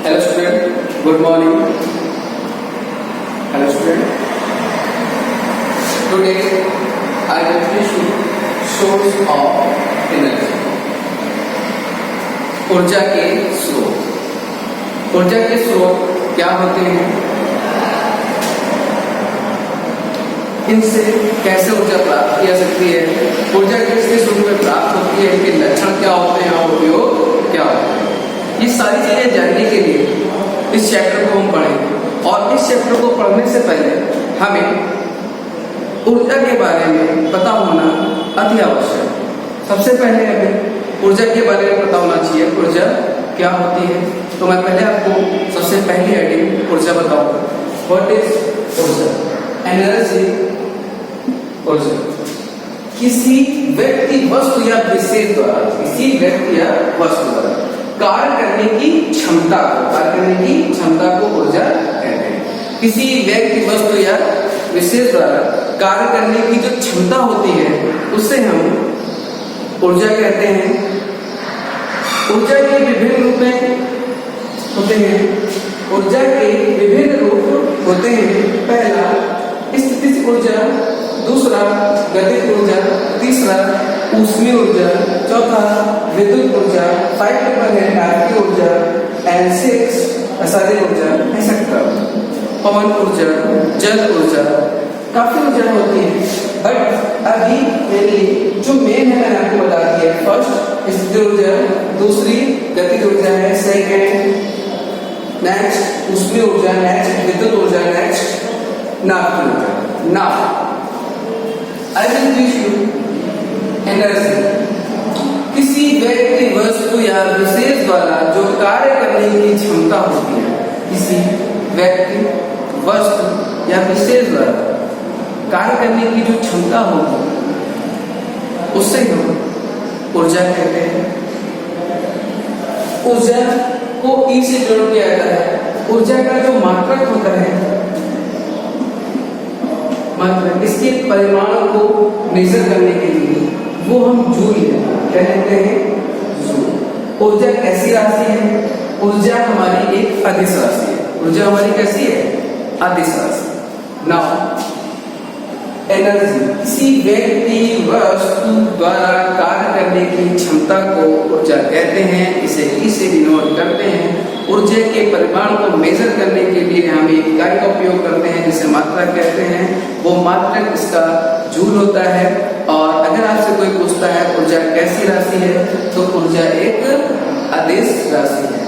Hello student, good morning. Hello student. Today I will teach you source of energy. ऊर्जा के स्रोत। ऊर्जा के स्रोत क्या होते हैं, इनसे कैसे ऊर्जा प्राप्त की जा सकती है, ऊर्जा किस रूप में प्राप्त होती है, इनके लक्षण क्या होते हैं और उपयोग क्या होते हैं, ये सारी चीजें जानने के लिए इस चैप्टर को हम पढ़ेंगे। और इस चैप्टर को पढ़ने से पहले हमें ऊर्जा के बारे में पता होना अति आवश्यक। सबसे पहले हमें ऊर्जा के बारे में पता होना चाहिए, ऊर्जा क्या होती है। तो मैं पहले आपको सबसे पहली हेडिंग ऊर्जा बताऊंगा। व्हाट इज ऊर्जा? एनर्जी। ऊर्जा किसी व्यक्ति, वस्तु या विशेष द्वारा, किसी व्यक्ति या वस्तु द्वारा कार्य करने की क्षमता को ऊर्जा कहते हैं। किसी व्यक्ति, वस्तु या विशेष द्वारा कार्य करने की जो क्षमता होती है उसे हम ऊर्जा कहते हैं। ऊर्जा के विभिन्न रूप होते हैं। ऊर्जा के विभिन्न रूप होते हैं। पहला स्थितिज ऊर्जा, दूसरा गतिज ऊर्जा, तीसरा ऊष्मीय ऊर्जा, चौथा विद्युत ऊर्जा, 5 नंबर है तापीय ऊर्जा, एंड 6 रासायनिक ऊर्जा, एक्सेट्रा। पवन ऊर्जा, जल ऊर्जा, काफी ऊर्जा होती है। बट अभी मेनली जो मेन है मैंने आपको बता दिया। फर्स्ट स्थितिज ऊर्जा, दूसरी गतिज ऊर्जा है, सेकेंड नेक्स्ट ऊष्मीय ऊर्जा, नेक्स्ट विद्युत ऊर्जा, नेक्स्ट नाभिक ऊर्जा। Now I will teach you energy. किसी व्यक्ति, वस्तु या विशेष द्वारा जो कार्य करने की क्षमता होती है, किसी व्यक्ति, वस्तु या विशेष द्वारा कार्य करने की जो क्षमता होगी उससे हम ऊर्जा कहते हैं। ऊर्जा को ई से जोड़ किया जाता है। ऊर्जा का जो मात्रक होता है, मात्रक, इसके परिमाण को मेजर करने के लिए वो हम जूल क्या कहते हैं, जूल। ऊर्जा कैसी राशि है? ऊर्जा हमारी एक अदिश राशि है। ऊर्जा हमारी कैसी है? अदिश राशि। नाउ एनर्जी किसी व्यक्ति, वस्तु द्वारा कार्य करने की क्षमता को ऊर्जा कहते हैं। इसे ई से डिनोट करते हैं। ऊर्जा के परिमाण को मेजर करने के लिए हम एक इकाई का उपयोग करते हैं जिसे मात्रक कहते हैं। वो मात्रक इसका जूल होता है। और अगर आपसे कोई पूछता है ऊर्जा कैसी राशि है, तो ऊर्जा एक अदिश राशि है।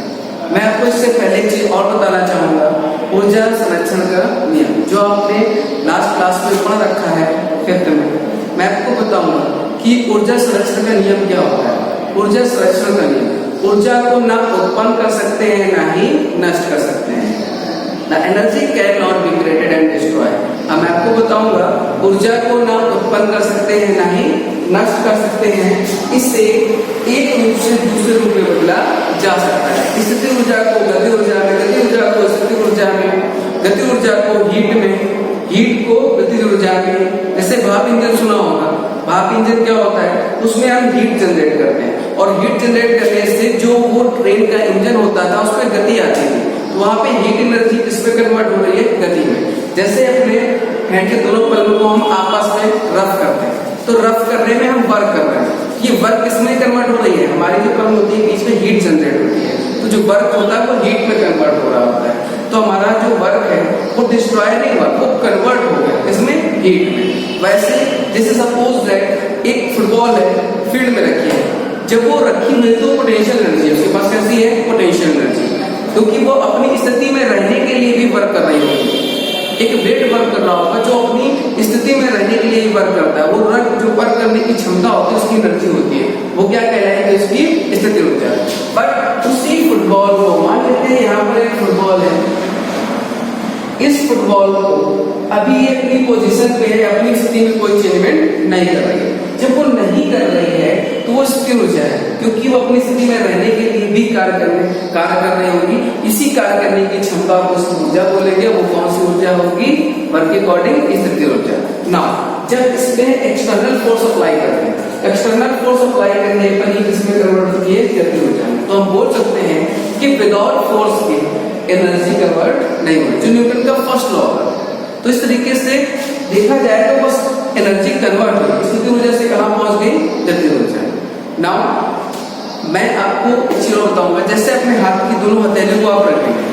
मैं आपको इससे पहले एक चीज और बताना चाहूंगा, ऊर्जा संरक्षण का नियम जो आपने लास्ट क्लास में पढ़ रखा है 5th में। मैं आपको बताऊंगा कि ऊर्जा संरक्षण का नियम क्या होता है। ऊर्जा संरक्षण का नियम, ऊर्जा को ना उत्पन्न कर सकते हैं ना ही नष्ट कर सकते हैं। The energy cannot be created and destroyed। अब मैं आपको बताऊंगा ऊर्जा को ना उत्पन्न कर सकते हैं ना ही नष्ट कर सकते हैं। इससे एक रूप से दूसरे रूप में बदला जा सकता है। स्थिति ऊर्जा को गति ऊर्जा में, गति ऊर्जा को स्थिति ऊर्जा में, गति ऊर्जा को हीट में, हीट को गति ऊर्जा में। जैसे भाप इंजन सुना होगा, भाप इंजन क्या होता है, उसमें हम हीट जनरेट करते हैं और हीट जनरेट करने से जो वो ट्रेन का इंजन होता था उसमें गति आती थी। तो वहां पे हीट एनर्जी किस पे कन्वर्ट हो रही है? गति में। जैसे अपने हैंड के दोनों पल्लों को हम आपस में रफ करते हैं, तो रफ करने में हम वर्क कर रहे हैं। ये वर्क किसमें कन्वर्ट हो रही है? हमारी जो पल्ल होती है बीच में हीट जनरेट होती है, तो जो वर्क होता है वो हीट में कन्वर्ट हो रहा होता है। तो हमारा जो वर्क है वो डिस्ट्रॉय नहीं हुआ, वो कन्वर्ट हो गया इसमें, हीट में। वैसे जैसे सपोज दैट एक फुटबॉल है, फील्ड में रखी है, जब वो रखी हुई तो पोटेंशियल एनर्जी है उसके पास। कैसी है? पोटेंशियल एनर्जी, क्योंकि वो अपनी स्थिति में रहने के लिए भी वर्क कर रही होगी। एक ब्लेड वर्क कर रहा होगा जो अपनी स्थिति में रहने के लिए वर्क करता है। वो जो वर्क करने की क्षमता होती है उसकी एनर्जी होती है, वो क्या कहलाएगी? उसकी स्थिति ऊर्जा। बट उसी फुटबॉल को मान लेते हैं यहाँ पर एक फुटबॉल है, इस फुटबॉल को अभी ये अपनी पोजीशन पे है, अपनी स्थिति में कोई चेंजमेंट नहीं कर रही है। जब वो नहीं कर रही है तो वो स्थिर ऊर्जा है, क्योंकि वो अपनी स्थिति में रहने के लिए भी कार्य कर रही होगी। इसी कार्य करने की क्षमता को ऊर्जा बोलेंगे। वो कौन सी ऊर्जा होगी? वर्क के अकॉर्डिंग स्थिर ऊर्जा। नाउ जब इसमें एक्सटर्नल फोर्स अप्लाई करते हैं, एक्सटर्नल फोर्स अप्लाई करने पर ही किसमें कन्वर्ट होती है? गति ऊर्जा में। तो हम बोल सकते हैं कि विदाउट फोर्स के एनर्जी कन्वर्ट नहीं होती, जो न्यूटन का फर्स्ट लॉ था। तो इस तरीके से देखा जाए तो बस एनर्जी कन्वर्ट हुई, स्थिति ऊर्जा से कहां पहुंच गई, गति ऊर्जा। नाउ मैं आपको एक चीज और बताऊंगा, जैसे अपने हाथ की दोनों हथेलियों को आप रखेंगे,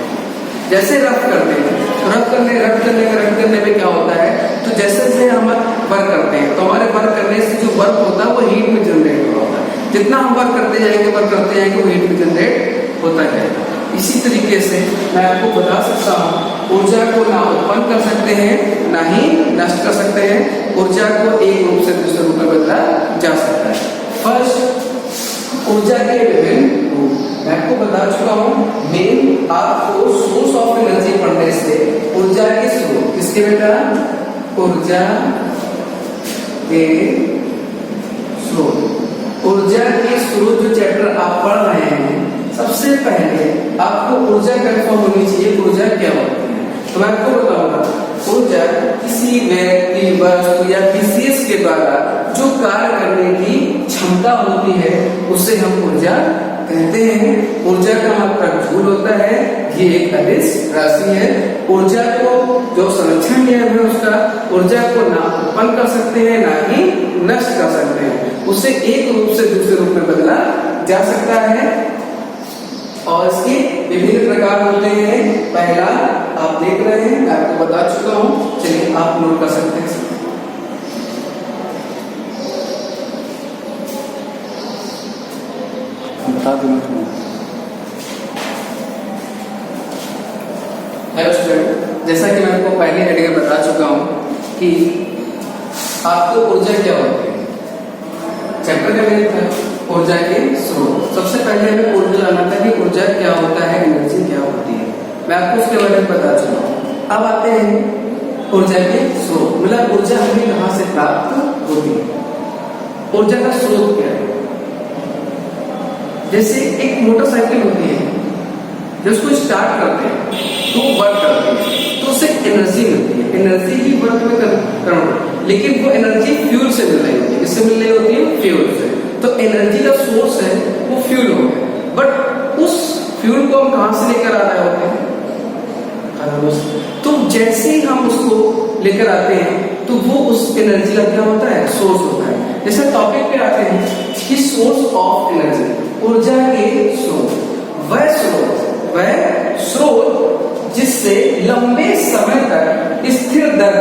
जैसे रब करते हैं तो रब करने में क्या होता है, तो जैसे जैसे हम वर्क करते हैं तो हमारे वर्क करने से जो वर्क होता है वो हीट में जनरेट हो रहा होता है। जितना हम वर्क करते जाएंगे वो हीट में जनरेट होता जाएगा। इसी तरीके से मैं आपको बता सकता हूँ, ऊर्जा को ना उत्पन्न कर सकते हैं ना ही नष्ट कर सकते हैं। ऊर्जा को एक रूप से दूसरे रूप में बदला जा सकता है। फर्स्ट, ऊर्जा के विभिन्न रूप मैं आपको बता चुका हूँ। मेन आपको सोर्स ऑफ एनर्जी पढ़ने से ऊर्जा के स्रोत, किसके बेटा, ऊर्जा के स्रोत, ऊर्जा के स्रोत जो चैप्टर आप पढ़ रहे हैं, सबसे पहले आपको ऊर्जा कंफर्म होनी चाहिए, ऊर्जा क्या होती है। तो मैं आपको बताऊंगा, ऊर्जा किसी व्यक्ति, वस्तु या विशेष के द्वारा जो कार्य करने की क्षमता होती है उसे हम ऊर्जा कहते हैं। ऊर्जा का मात्रक जूल होता है, ये एक अदिश राशि है। ऊर्जा को जो संरक्षण दिया है उसका, ऊर्जा को ना उत्पन्न कर सकते हैं ना ही नष्ट कर सकते हैं, उसे एक रूप से दूसरे रूप में बदला जा सकता है। और इसके विभिन्न प्रकार होते हैं। पहला आप देख रहे हैं, मैं आपको बता चुका हूं, चलिए आप नोट कर सकते हैं। बता दूं हेलो स्टूडेंट, जैसा कि मैं आपको पहले हेडिंग में बता चुका हूं कि आपको ऊर्जा क्या होती है, चैप्टर का मेन था ऊर्जा के स्रोत। सबसे पहले हमें ऊर्जा जानना था कि ऊर्जा क्या होता है, एनर्जी क्या होती है, मैं आपको उसके बारे में बता चुका हूँ। अब आते हैं ऊर्जा के स्रोत, मतलब ऊर्जा हमें कहां से प्राप्त होती है। ऊर्जा का स्रोत क्या है, जैसे एक मोटरसाइकिल होती है, जब उसको स्टार्ट करते हैं तो वो वर्क करती है, तो उससे एनर्जी मिलती है, एनर्जी ही वर्क में कन्वर्ट, लेकिन वो एनर्जी फ्यूल से मिल रही होती है। किससे मिल रही होती है, फ्यूल से। तो एनर्जी का सोर्स है वो फ्यूल हो गया, बट उस फ्यूल को हम कहां से लेकर आ रहे होते हैं, तो जैसे ही हम उसको लेकर आते हैं तो वो उस एनर्जी का क्या होता है, सोर्स होता है। जैसे टॉपिक पे आते हैं कि सोर्स ऑफ एनर्जी, ऊर्जा के स्रोत, वह स्रोत जिससे लंबे समय तक स्थिर दर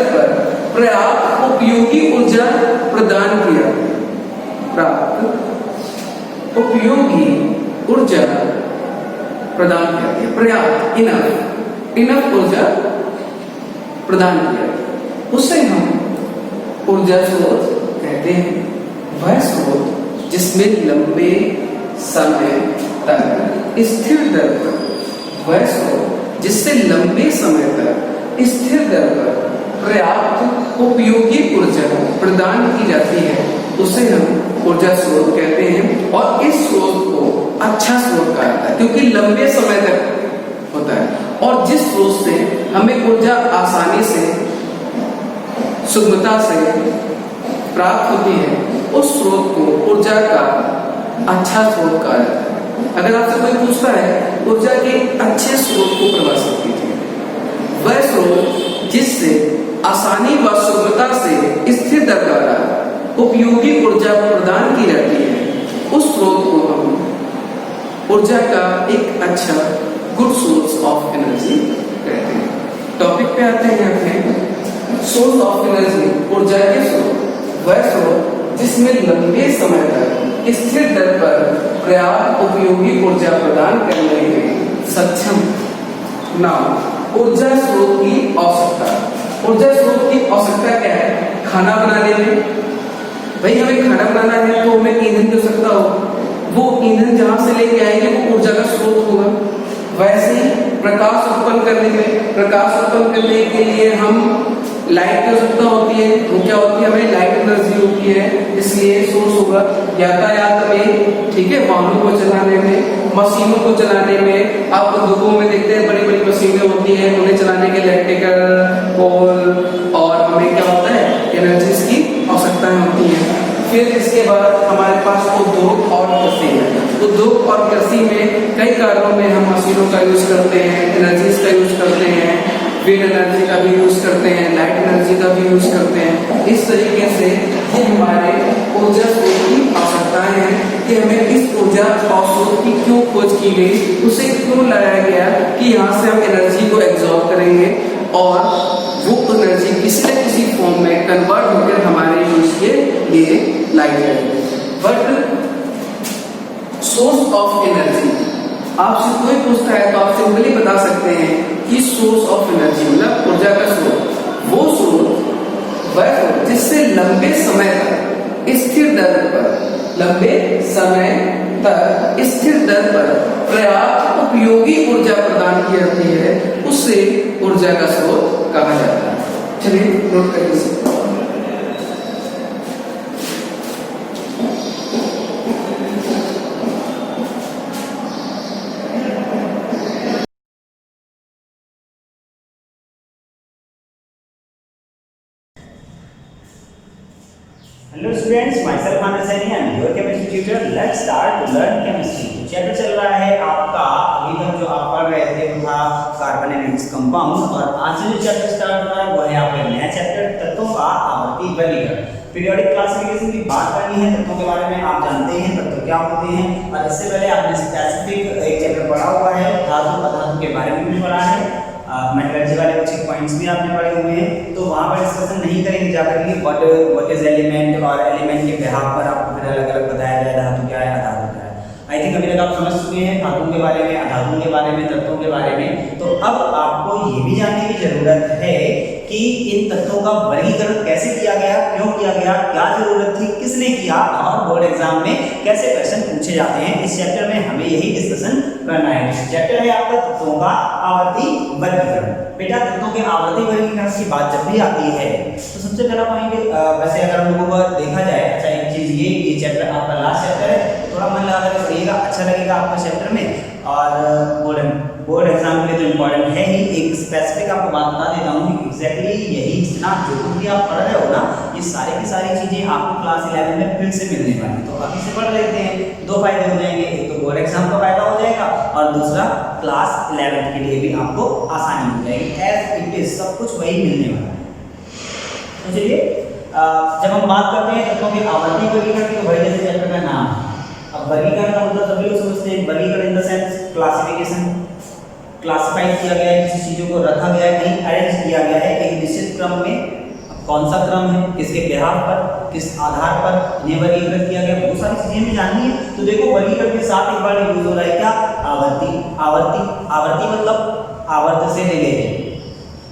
पर पर्याप्त उपयोगी ऊर्जा प्रदान किया, पर्याप्त इनफ ऊर्जा प्रदान किया, उसे हम ऊर्जा स्रोत कहते हैं। वह स्रोत जिसमें लंबे समय तक स्थिर दर पर, वह स्रोत जिससे लंबे समय तक स्थिर दर पर पर्याप्त उपयोगी ऊर्जा प्रदान की जाती है, उसे हम ऊर्जा स्रोत कहते हैं। और इस स्रोत को अच्छा स्रोत कहा जाता है क्योंकि लंबे समय तक होता है, और जिस स्रोत से हमें ऊर्जा आसानी से, सुगमता से प्राप्त होती है, उस स्रोत को ऊर्जा का अच्छा स्रोत कहा जाता है। अगर आपसे कोई पूछता है ऊर्जा के अच्छे स्रोत को परिभाषित कीजिए, वह स्रोत जिससे आसानी व सुगमता से स्थिर दर द्वारा उपयोगी ऊर्जा प्रदान की जाती है, उस स्रोत को हम ऊर्जा का एक अच्छा गुड सोर्स ऑफ एनर्जी कहते हैं। टॉपिक पे आते हैं अपने सोर्स ऑफ एनर्जी, ऊर्जा के स्रोत, वह स्रोत जिसमें लंबे समय तक स्थिर दर पर पर्याप्त उपयोगी ऊर्जा प्रदान करने में सक्षम ना। ऊर्जा स्रोत की आवश्यकता, ऊर्जा स्रोत की आवश्यकता क्या है, खाना बनाने में, भाई हमें खाना बनाना है तो हमें ईंधन की आवश्यकता हो, वो ईंधन जहां से लेके आएंगे वो ऊर्जा का स्रोत होगा। वैसे ही प्रकाश उत्पन्न करने के लिए हम लाइट की आवश्यकता होती है, वो क्या होती है, हमें लाइट एनर्जी होती है, इसलिए सोर्स होगा। यातायात में, ठीक है, वाहनों को चलाने में, मशीनों को चलाने में, आप उद्योगों में देखते हैं बड़ी बड़ी मशीनें होती हैं, उन्हें चलाने के इलेक्ट्रिकल पोल और हमें क्या होता है, एनर्जी की आवश्यकताएं होती है। फिर इसके बाद हमारे पास उद्योग और कृषि है। उद्योग और कृषि में कई कार्यों में हम मशीनों का यूज करते हैं, एनर्जीज का यूज करते हैं, विंड एनर्जी का भी यूज करते हैं, लाइट एनर्जी का भी यूज करते हैं। इस तरीके से ये हमारे ऊर्जा स्रोत की आवश्यकताएं हैं कि हमें इस ऊर्जा स्रोत की क्यों खोज की गई, उसे क्यों लाया गया कि यहाँ से हम एनर्जी को एब्जॉर्ब करेंगे और वो एनर्जी किसी न किसी फॉर्म में कन्वर्ट होकर हमारे यूज के लिए लाई जाएगी। बट सोर्स ऑफ एनर्जी, आपसे कोई पूछता है तो आप सिंपली बता सकते हैं कि सोर्स ऑफ एनर्जी मतलब ऊर्जा का स्रोत, वो स्रोत वह जिससे लंबे समय तक स्थिर दर पर पर्याप्त उपयोगी ऊर्जा प्रदान की जाती है, उससे ऊर्जा का स्रोत कहा जाता है। चलिए नोट कर लीजिए। Hello students, myself Anas Saini and your chemistry tutor. Let's start to learn chemistry. Chapter चल रहा है आपका, अभी तक जो आप पढ़ रहे थे वो था कार्बन एंड इट्स कंपाउंड, और आज से जो चैप्टर स्टार्ट हो रहा है वो है आपका नया चैप्टर तत्वों का आवर्ती वर्गीकरण। पीरियोडिक क्लासिफिकेशन की बात करनी है, तत्वों के बारे में आप जानते हैं तत्व क्या होते हैं, और इससे पहले आपने स्पेसिफिक एक चैप्टर पढ़ा हुआ है धातु अधातु के बारे में भी पढ़ा है, मेटलर्जी वाले कुछ पॉइंट्स भी आपने पढ़े हुए हैं, तो वहाँ पर डिस्कशन नहीं करेंगे जाकर कि व्हाट इज एलिमेंट, और एलिमेंट के बिहाफ पर आपको फिर अलग अलग बताया जाए धातु क्या है अधातु क्या है। आई थिंक अभी तक आप समझ चुके हैं धातुओं के बारे में, अधातुओं के बारे में, तत्वों के बारे में। तो अब आपको ये भी जानने की जरूरत है कि इन तत्वों का वर्गीकरण कैसे किया गया, क्यों किया गया, क्या जरूरत थी, किसने किया, और बोर्ड एग्जाम में कैसे क्वेश्चन पूछे जाते हैं। इस चैप्टर में हमें यही डिस्कशन करना है। चैप्टर है आपका तत्वों का आवर्ती वर्गीकरण। बेटा तत्वों के आवर्ती वर्गीकरण की बात जब भी आती है तो सबसे पहला पॉइंट, वैसे अगर हम लोगों को देखा जाए, अच्छा एक चीज ये चैप्टर आपका लास्ट चैप्टर है, थोड़ा मन लगा कर पढ़िएगा, अच्छा लगेगा आपको चैप्टर में, और बोर्ड एग्जाम के लिए तो इम्पोर्टेंट है ही। एक स्पेसिफिक आपको बात बता देता हूँ कि एग्जैक्टली यही जितना जो कुछ भी आप पढ़ रहे हो ना, ये सारी की सारी चीजें आपको क्लास 11 में फिर से मिलने वाली, तो अभी से पढ़ लेते हैं। दो फायदे हो जाएंगे, एक तो बोर्ड एग्जाम का फायदा हो जाएगा, और दूसरा क्लास 11 के लिए भी आपको आसानी हो जाएगी। एज इट इज सब कुछ वही मिलने वाला है। तो चलिए जब हम बात करते हैं तत्वों के आवर्ती वर्गीकरण की, तो वही जैसे चैप्टर का नाम है। अब वर्गीकरण का मतलब सभी लोग समझते हैं, वर्गीकरण in the sense classification, classify किया गया है, किसी चीजों को रखा गया है, कहीं अरेंज किया गया है एक निश्चित क्रम में। कौन सा क्रम है, किसके बिहाफ पर, किस आधार पर इन्हें वर्गीकृत किया गया, बहुत सारी चीजें भी जाननी है। तो देखो वर्गीकरण के साथ एक बार यूज हो रहा है क्या, आवर्ती। आवर्ती आवर्ती मतलब आवर्त से रिलेटेड।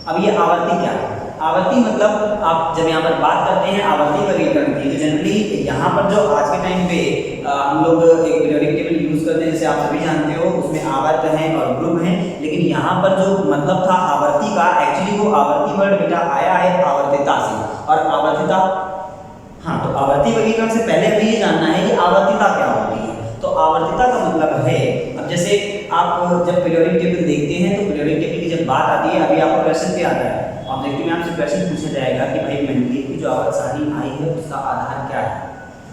अब ये आवर्ती क्या है, आवर्ती मतलब आप जब यहाँ पर बात करते हैं आवर्ती वर्गीकरण की, तो जनरली यहाँ पर जो आज के टाइम पे हम लोग एक पीरियोडिक टेबल यूज करते हैं, जैसे आप सभी जानते हो, उसमें आवर्त हैं और ग्रुप हैं, लेकिन यहाँ पर जो मतलब था आवर्ती का, एक्चुअली वो आवर्ती वर्ड बेटा आया है आवर्तिता से, और आवर्तिता, हाँ, तो आवर्ती वर्गीकरण से पहले हमें ये जानना है कि आवर्तिता क्या होती है। तो आवर्तिता का मतलब है, अब जैसे आप जब पीरियोडिक टेबल देखते हैं तो पीरियोडिक टेबल की जब बात आती है, अभी आपको क्वेश्चन पे आता है, ऑब्जेक्टिव में आपसे क्वेश्चन पूछा जाएगा कि भाई मेंडलीव की जो आवर्त सारणी आई है उसका आधार क्या है,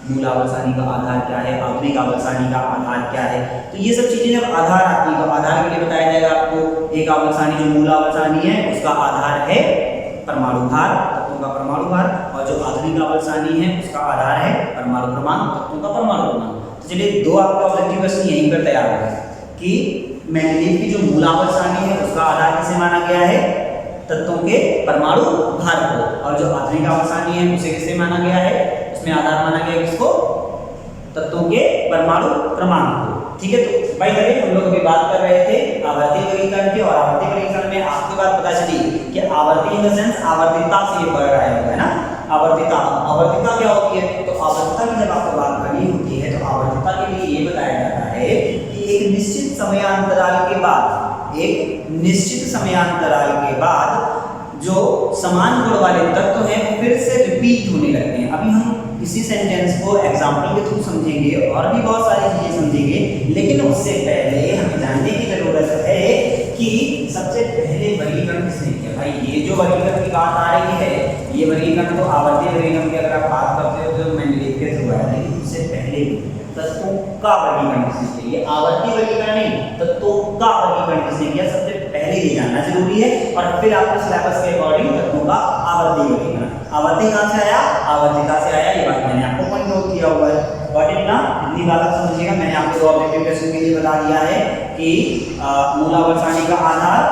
मूल आवर्त सारणी का आधार क्या है, आधुनिक आवर्त सारणी का आधार क्या है। तो ये सब चीजें जब आधार आती है तो आधार के लिए बताया जाएगा आपको, एक आवर्त सारणी जो मूल आवर्त सारणी है उसका आधार है परमाणु भार, तत्वों का परमाणु भार, और जो आधुनिक आवर्त सारणी है उसका आधार है परमाणु क्रमांक, तत्वों का परमाणु क्रमांक। तो चलिए दो आपका ऑब्जेक्टिव क्वेश्चन यहीं पर तैयार हो गया कि मेंडलीव की जो मूल आवर्त सारणी है उसका आधार किसे माना गया है, तत्वों के परमाणु भार को, और जो आधुनिक आवर्त सारणी है उसे किसे माना गया है, उसमें आधार माना गया किसको, तत्वों के परमाणु क्रमांक को। ठीक है, तो भाई अरे हम लोग अभी बात कर रहे थे आवर्ती वर्गीकरण की, और आवर्ती वर्गीकरण में आपकी बात पता चली कि आवर्ती इन द सेंस आवर्तिता से ये पढ़ रहा है ना, आवर्तिता। आवर्तिता क्या होती है, तो आवर्तिता की जब आपको बात करनी होती है तो आवर्तिता के लिए ये बताया जाता है कि एक निश्चित समयांतराल के बाद, एक निश्चित समयांतराल के बाद जो समान गुण वाले तत्व हैं वो फिर से रिपीट होने लगते हैं। अभी हम इसी सेंटेंस को एग्जांपल के थ्रू समझेंगे और भी बहुत सारी चीजें समझेंगे, लेकिन उससे पहले हमें जानने की जरूरत है कि सबसे पहले वर्गीकरण किसने किया। भाई ये जो वर्गीकरण की बात आ रही है, ये वर्गीकरण तो आवर्ती वर्गीकरण की अगर आप बात करते हो तो मेंडलीव के थ्रू आया, लेकिन उससे पहले तत्वों का वर्गीकरण किसने आवर्ती वर्गीकरण नहीं, तत्वों का वर्गीकरण किसने किया, सबसे पहले ये जानना जरूरी है। और फिर आपको सिलेबस के अकॉर्डिंग तत्वों का आवर्ती वर्गीकरण, आवर्ती कहाँ से आया, आवर्ती कहाँ से आया, ये बात मैंने आपको पॉइंट नोट किया हुआ है। बट इतना इतनी बात आप समझिएगा, मैंने आपको दो ऑब्जेक्टिव क्वेश्चन के लिए बता दिया है कि मूलावर्त सारणी का आधार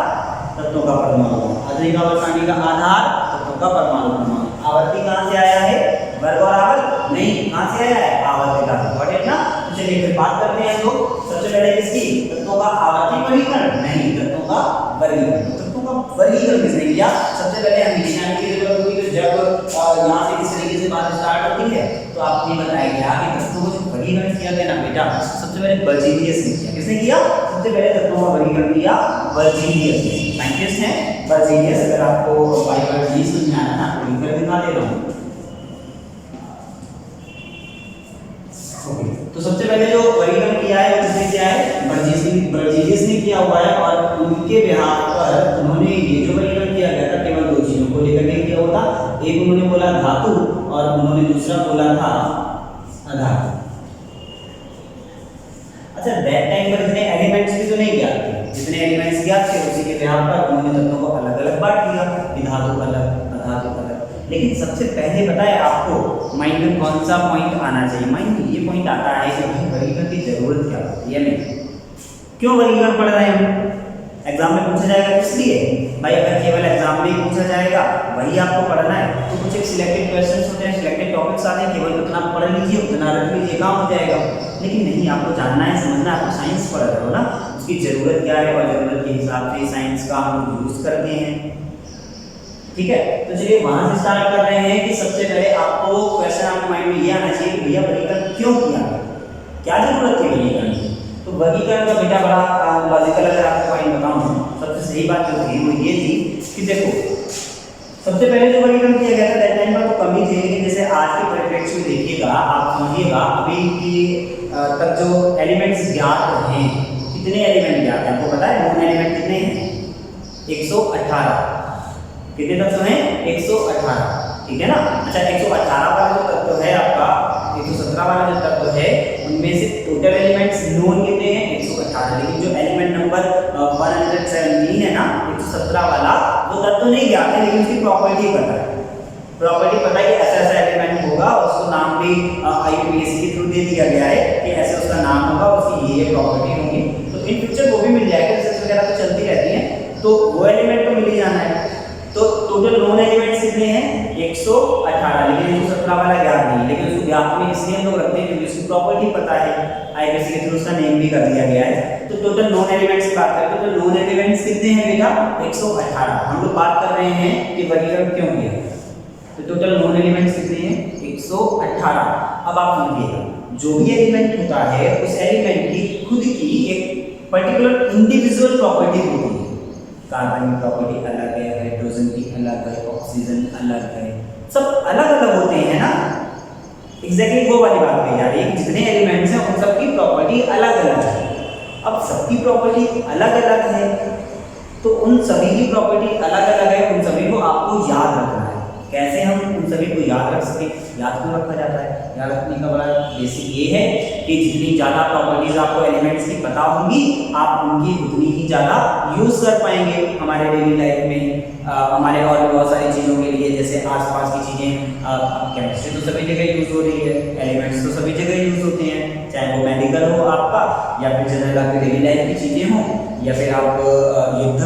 तत्वों का परमाणु, आवर्ती सारणी का आधार तत्वों का परमाणु। आवर्ती कहाँ से आया है, वर्ग और आवर्त नहीं, कहाँ से आया है, आवर्ती का। गॉट ना। तो चलिए फिर बात करते हैं। तो सबसे पहले किसकी, तत्वों का आवर्ती वर्गीकरण नहीं, तत्वों का वर्गीकरण। तत्वों का वर्गीकरण किसने किया, सबसे पहले हम निशान की जरूरत होती है। जब यहाँ से किस तरीके से बात स्टार्ट होती है तो आपने बताया गया कि तत्वों को जो वर्गीकरण किया गया ना बेटा, सबसे पहले बर्जीलियस ने किया। किसने किया, सबसे पहले तत्वों का वर्गीकरण किया बर्जीलियस ने, साइंटिस्ट हैं बर्जीलियस। अगर आपको बाइवर्ड नहीं समझ में आना ना तो लिख कर दिखा दे रहा हूँ। तो सबसे पहले जो वर्गीकरण किया है किसने किया है, बर्जीलियस ने किया हुआ है। और उनके बिहार पर उन्होंने ये जो वर्गीकरण किया गया था केवल दो चीजों को लेकर के किया हुआ था। एक उन्होंने बोला धातु और उन्होंने दूसरा बोला था अधातु। अच्छा, दैट टाइम पर इतने एलिमेंट्स भी तो नहीं ज्ञात थे, जितने एलिमेंट्स ज्ञात थे उसी के बिहार पर उन्होंने तत्वों को अलग अलग बांट दिया, धातु अलग अधातु अलग। लेकिन सबसे पहले बताए आपको माइंड में कौन सा पॉइंट आना चाहिए, माइंड में ये पॉइंट आता है कि भाई वर्गीकरण की जरूरत क्या होती है, नहीं क्यों वर्गीकरण पढ़ रहे हैं हम। एग्जाम में पूछा जाएगा किस लिए भाई, अगर केवल एग्जाम में ही पूछा जाएगा वही आपको पढ़ना है तो कुछ एक सिलेक्टेड क्वेश्चंस होते हैं, सिलेक्टेड टॉपिक्स आते हैं, केवल उतना पढ़ लीजिए उतना रख लीजिए काम हो जाएगा। लेकिन नहीं, आपको जानना है समझना है, आपको साइंस पढ़ रहे हो ना, उसकी जरूरत क्या है और जरूरत के हिसाब से साइंस का हम यूज करते हैं। ठीक है, तो चलिए वहां से स्टार्ट कर रहे हैं कि सबसे पहले आपको क्वेश्चन आपके माइंड में ये आना चाहिए भैया वर्गीकरण क्यों किया, क्या जरूरत थी वर्गीकरण की। तो वर्गीकरण का बेटा बड़ा लॉजिकल अगर आपको पॉइंट बताऊं, सबसे सही बात जो थी वो ये थी कि देखो सबसे पहले जो वर्गीकरण किया गया था दैट टाइम पर तो कमी थी, लेकिन जैसे आज के परिप्रेक्ष्य में देखिएगा आप समझिएगा अभी की तक जो एलिमेंट्स ज्ञात हैं, कितने एलिमेंट ज्ञात हैं आपको पता है, नॉन एलिमेंट कितने हैं 118, कितने तत्व हैं 118, ठीक है ना। अच्छा 118 वाला जो तत्व है आपका, 117 वाला जो तत्व है उनमें से टोटल एलिमेंट्स नोन कितने हैं 118, लेकिन जो एलिमेंट नंबर 117 है ना 117 वाला वो तत्व नहीं ज्ञात है, लेकिन उसकी प्रॉपर्टी पता है। प्रॉपर्टी पता है कि ऐसा ऐसा एलिमेंट होगा, उसको नाम भी IUPAC के थ्रू दे दिया गया है कि ऐसे उसका नाम होगा, उसकी ये प्रॉपर्टी होगी। तो इन फ्यूचर वो भी मिल जाएगा, रिसर्च वगैरह तो चलती रहती है, तो वो एलिमेंट तो मिल ही जाना है। तो टोटल नॉन एलिमेंट्स कितने हैं 118, लेकिन 117 वाला ज्ञात नहीं, लेकिन उसको ज्ञात में इसलिए हम लोग रखते हैं क्योंकि उसकी प्रॉपर्टी पता है, IUPAC के थ्रू उसका नेम भी कर दिया गया है। तो टोटल नॉन एलिमेंट्स की बात करें तो नॉन एलिमेंट्स कितने हैं बेटा 118। हम लोग बात कर रहे हैं कि वर्गीकरण क्यों किया, तो टोटल नॉन एलिमेंट्स कितने हैं 118। अब आप समझिएगा जो भी एलिमेंट होता है उस एलिमेंट की खुद की एक पर्टिकुलर इंडिविजुअल प्रॉपर्टी होती है। कार्बन की प्रॉपर्टी अलग है, हाइड्रोजन की अलग है, ऑक्सीजन अलग है, सब अलग अलग होते हैं ना। एग्जैक्टली वो वाली बात कही जा रही है कि जितने एलिमेंट्स हैं उन सबकी प्रॉपर्टी अलग अलग है। अब सबकी प्रॉपर्टी अलग अलग है तो उन सभी की प्रॉपर्टी अलग अलग है, उन सभी को आपको याद रखना है। कैसे हम उन सभी को याद रख सके, याद क्यों रखा जाता है, याद रखने का बड़ा बेसिक ये है कि जितनी ज़्यादा प्रॉपर्टीज आपको एलिमेंट्स की पता होंगी आप उनकी उतनी ही ज़्यादा यूज़ कर पाएंगे हमारे डेली लाइफ में, हमारे और भी बहुत सारी चीज़ों के लिए। जैसे आसपास की चीज़ें, केमिस्ट्री तो सभी जगह यूज़ हो रही है, एलिमेंट्स तो सभी जगह यूज़ होते हैं, चाहे वो मेडिकल हो आपका या फिर जनरल आपकी डेली लाइफ की चीज़ें हों या फिर आप युद्ध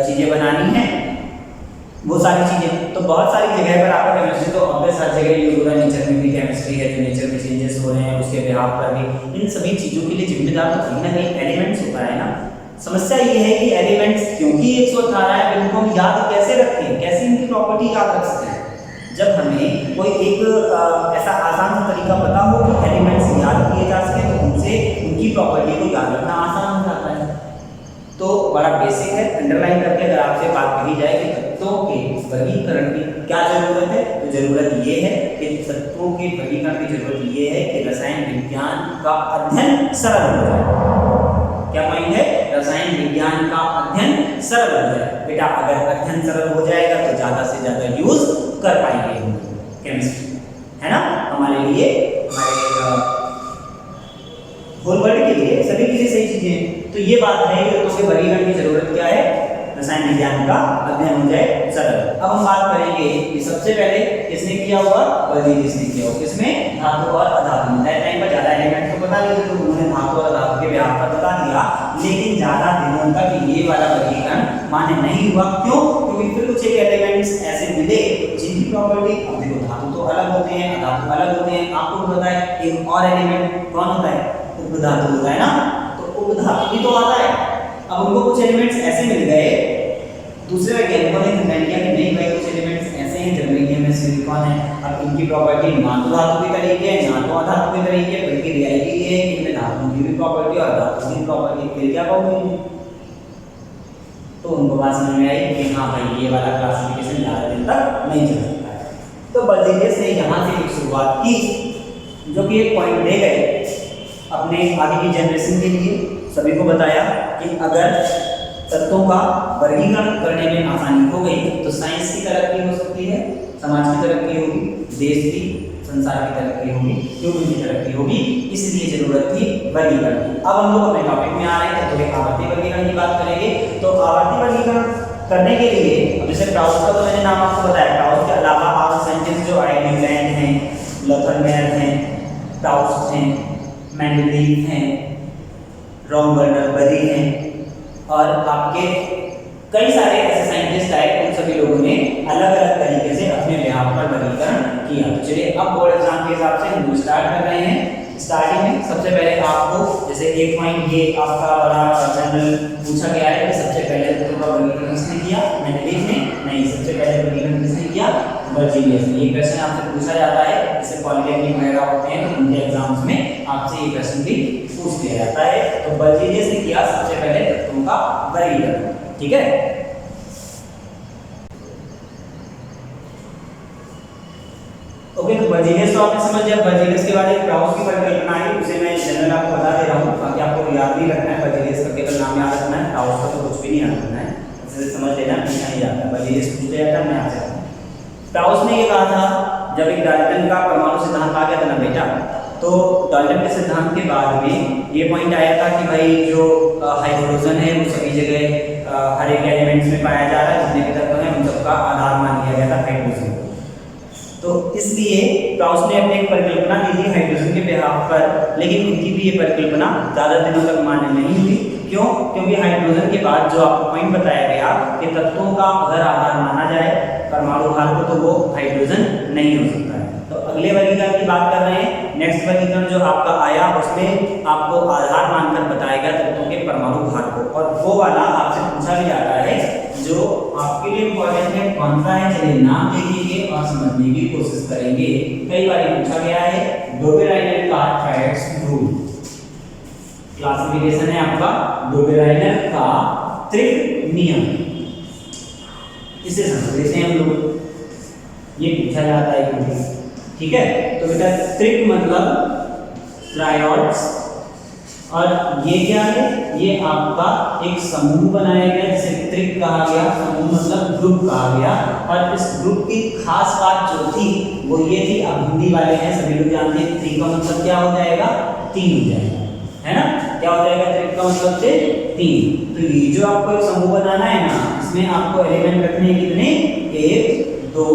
चीज़ें बनानी हैं, वो सारी चीज़ें। तो बहुत सारी जगह पर आपका केमिस्ट्री तो ऑब्वियस हर जगह यूज हो रहा है, नेचर में भी केमिस्ट्री है, जो नेचर में चेंजेस हो रहे हैं उसके बिहाफ पर भी, इन सभी चीज़ों के लिए जिम्मेदार तो कहीं ना कहीं एलिमेंट्स होता है ना। समस्या ये है कि एलिमेंट्स क्योंकि 118 है इनको हम याद कैसे रखें, कैसे इनकी प्रॉपर्टी याद रख सकते हैं। जब हमें कोई एक ऐसा आसान सा तरीका पता हो कि एलिमेंट्स याद किए जा सके तो उनसे उनकी प्रॉपर्टी को याद रखना आसान हो जाता है। तो बड़ा बेसिक है, अंडरलाइन करके अगर आपसे बात कही जाए कि तत्वों के वर्गीकरण की क्या जरूरत है तो जरूरत ये है कि तत्वों के वर्गीकरण की जरूरत ये है कि रसायन विज्ञान का अध्ययन सरल हो जाए। क्या पॉइंट है, रसायन विज्ञान का अध्ययन सरल हो जाए। बेटा अगर अध्ययन सरल हो जाएगा तो ज्यादा से ज्यादा यूज कर पाएंगे हम केमिस्ट्री, है ना, हमारे लिए, हमारे होल वर्ल्ड के लिए, सभी की ये बात है कि तत्वों के वर्गीकरण की जरूरत क्या है, रसायन विज्ञान का अध्ययन हो जाए सरल। अब हम बात करेंगे कि सबसे पहले किसने किया होगा, बर्जीलियस ने किया होगा। किसमें, धातु और अधातु में। टाइम पर ज्यादा एलिमेंट तो बता दिए तो उन्होंने धातु और अधातु के व्यवहार पर बता दिया, लेकिन ज्यादा दिनों तक ये वाला वर्गीकरण मान्य नहीं हुआ। क्यों? क्योंकि फिर कुछ एक एलिमेंट्स ऐसे मिले जिनकी प्रॉपर्टी, अब देखो धातु तो अलग होते हैं, अधातु अलग होते हैं। आपको पता है एक और एलिमेंट कौन होता है, उपधातु होता है ना, तो उपधातु भी तो आता है। अब उनको कुछ एलिमेंट्स ऐसे मिल गए, दूसरे वैज्ञानिकों ने डिफाइन किया कि नहीं भाई कुछ एलिमेंट्स ऐसे हैं जर्मेनियम में सिलिकॉन है, अब इनकी प्रॉपर्टी ना तो धातु के तरीके है ना तो अधातु के तरीके, बल्कि रियलिटी ये है कि इनमें धातु की भी प्रॉपर्टी और अधातु की प्रॉपर्टी, फिर क्या कहोगे? तो उनको बात समझ में आई कि हाँ भाई ये वाला क्लासिफिकेशन ज़्यादा दिन तक नहीं चल सकता है। तो बर्जीलियस ने यहाँ से एक शुरुआत की, जो कि एक पॉइंट दे गए अपने आगे की जनरेशन के लिए। सभी को बताया कि अगर तत्वों का वर्गीकरण करने में आसानी हो गई तो साइंस की तरक्की हो सकती है, समाज की तरक्की होगी, देश की, संसार की तरक्की होगी, ह्यूमन की तरक्की होगी। इसलिए जरूरत थी वर्गीकरण की। अब हम लोग अपने टॉपिक में आ रहे हैं, तो एक आवर्ती वर्गीकरण की बात करेंगे। तो आवर्ती वर्गीकरण करने के लिए, अब जैसे क्राउच का तो मैंने नाम आपको बताया, क्राउच के अलावा और साइंटिस्ट जो आए, न्यूलैंड हैं, लॉथरमेयर हैं, क्राउच हैं, मेंडलीफ हैं, रॉन वर्नर बरी हैं, और आपके कई सारे ऐसे साइंटिस्ट आए। उन सभी लोगों ने अलग अलग तरीके से अपने व्यवहार पर वर्गीकरण किया। तो चलिए अब बोर्ड एग्जाम के हिसाब से हम स्टार्ट कर रहे हैं। स्टार्टिंग में सबसे पहले आपको जैसे एक पॉइंट ये आपका बड़ा जनरल पूछा गया है कि सबसे पहले तत्वों का वर्गीकरण किसने किया, मेंडलीफ ने? नहीं, सबसे पहले वर्गीकरण किसने किया, बर्जीलियस ने। ये क्वेश्चन आपसे पूछा जाता है, जैसे पॉलिटेक्निक वगैरह होते हैं तो उनके एग्जाम्स में आपसे ये क्वेश्चन भी पूछ लिया जाता है। तो बर्जीलियस ने किया सबसे पहले तत्वों का वर्गीकरण, ठीक है। ओके, तो बर्जीलियस तो आपने समझ लिया। बर्जीलियस के बाद एक क्राउच की परिकल्पना आई, उसे मैं जनरल आपको बता दे रहा हूँ, बाकी आपको याद नहीं रखना है। बर्जीलियस का केवल नाम याद रखना है, क्राउच का तो कुछ भी नहीं याद रखना है, इसे समझ लेना, पीछा नहीं जाता। बर्जीलियस पूछा जाता है, मैं आपसे क्राउच ने ये कहा था, जब एक डाल्टन का परमाणु सिद्धांत आ गया था ना बेटा, तो डाल्टन के सिद्धांत के बाद में ये पॉइंट आया था कि भाई जो हाइड्रोजन है वो सभी जगह हर एक एलिमेंट्स में पाया जा रहा है, जितने भी तत्व हैं उन सबका आधार मान लिया गया था हाइड्रोजन। तो इसलिए क्राउच ने अपनी एक परिकल्पना दी थी हाइड्रोजन के व्यवहार पर, लेकिन उनकी भी ये परिकल्पना ज़्यादा दिनों तक मान्य नहीं हुई। क्यों? क्योंकि हाइड्रोजन के बाद जो आपको पॉइंट बताया गया कि तत्वों का अगर आधार माना जाए परमाणु भार को, तो वो हाइड्रोजन नहीं हो सकता है। तो अगले वर्गीकरण की बात कर रहे हैं। नेक्स्ट वर्गीकरण जो आपका आया उसमें आपको आधार मानकर बताया गया तत्वों के परमाणु भार को, और वो वाला आपसे पूछा भी जाता है जो आपके लिए इम्पोर्टेंट है। कौन सा है, चलिए नाम देखिए और समझने की कोशिश करेंगे। कई बार पूछा गया है, डोबेराइनर का ट्रायड्स रूल। क्लासिफिकेशन है आपका डोबेराइनर का त्रिक नियम, इसे समझ लेते हैं हम लोग। ये पूछा जाता है क्योंकि, ठीक है। तो बेटा त्रिक मतलब ट्रायड्स, और ये क्या है, ये आपका एक समूह बनाया गया जिसे त्रिक कहा गया। समूह मतलब ग्रुप कहा गया, और इस ग्रुप की खास बात जो थी वो ये थी, अब हिंदी वाले हैं सभी लोग जानते हैं, त्रिक का मतलब क्या हो जाएगा, 3 हो जाएगा, है ना। क्या हो जाएगा त्रिक का मतलब से 3। तो ये जो आपको एक समूह बनाना है ना, इसमें आपको एलिमेंट रखने हैं कितने, 1 2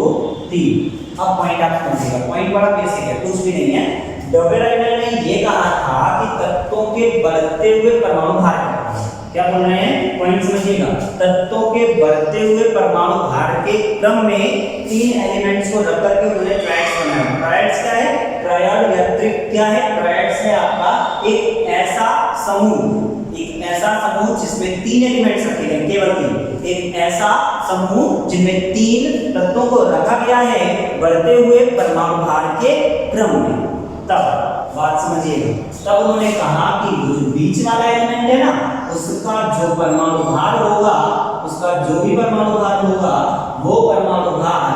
3। अब पॉइंट आप समझिएगा, पॉइंट बड़ा बेसिक है, कुछ भी नहीं है। डोबेराइनर ने ये कहा था कि तत्वों के बढ़ते हुए परमाणु भार, क्या बोल रहे हैं, पॉइंट समझिएगा, तत्वों के बढ़ते हुए परमाणु भार के क्रम में 3 एलिमेंट्स को रख करके उन्होंने ट्रायड्स बनाया। ट्रायड्स क्या है, ट्रायड या त्रिक क्या है, ट्रायड्स है आपका एक ऐसा समूह जिसमें 3 एलिमेंट्स रखे गए, केवल 3, एक ऐसा समूह जिनमें 3 तत्वों को रखा गया है बढ़ते हुए परमाणु भार के क्रम में। तब बात समझिएगा, तब उन्होंने कहा कि जो बीच वाला एलिमेंट है ना, उसका जो परमाणु भार होगा, उसका जो भी परमाणु भार होगा, वो परमाणु भार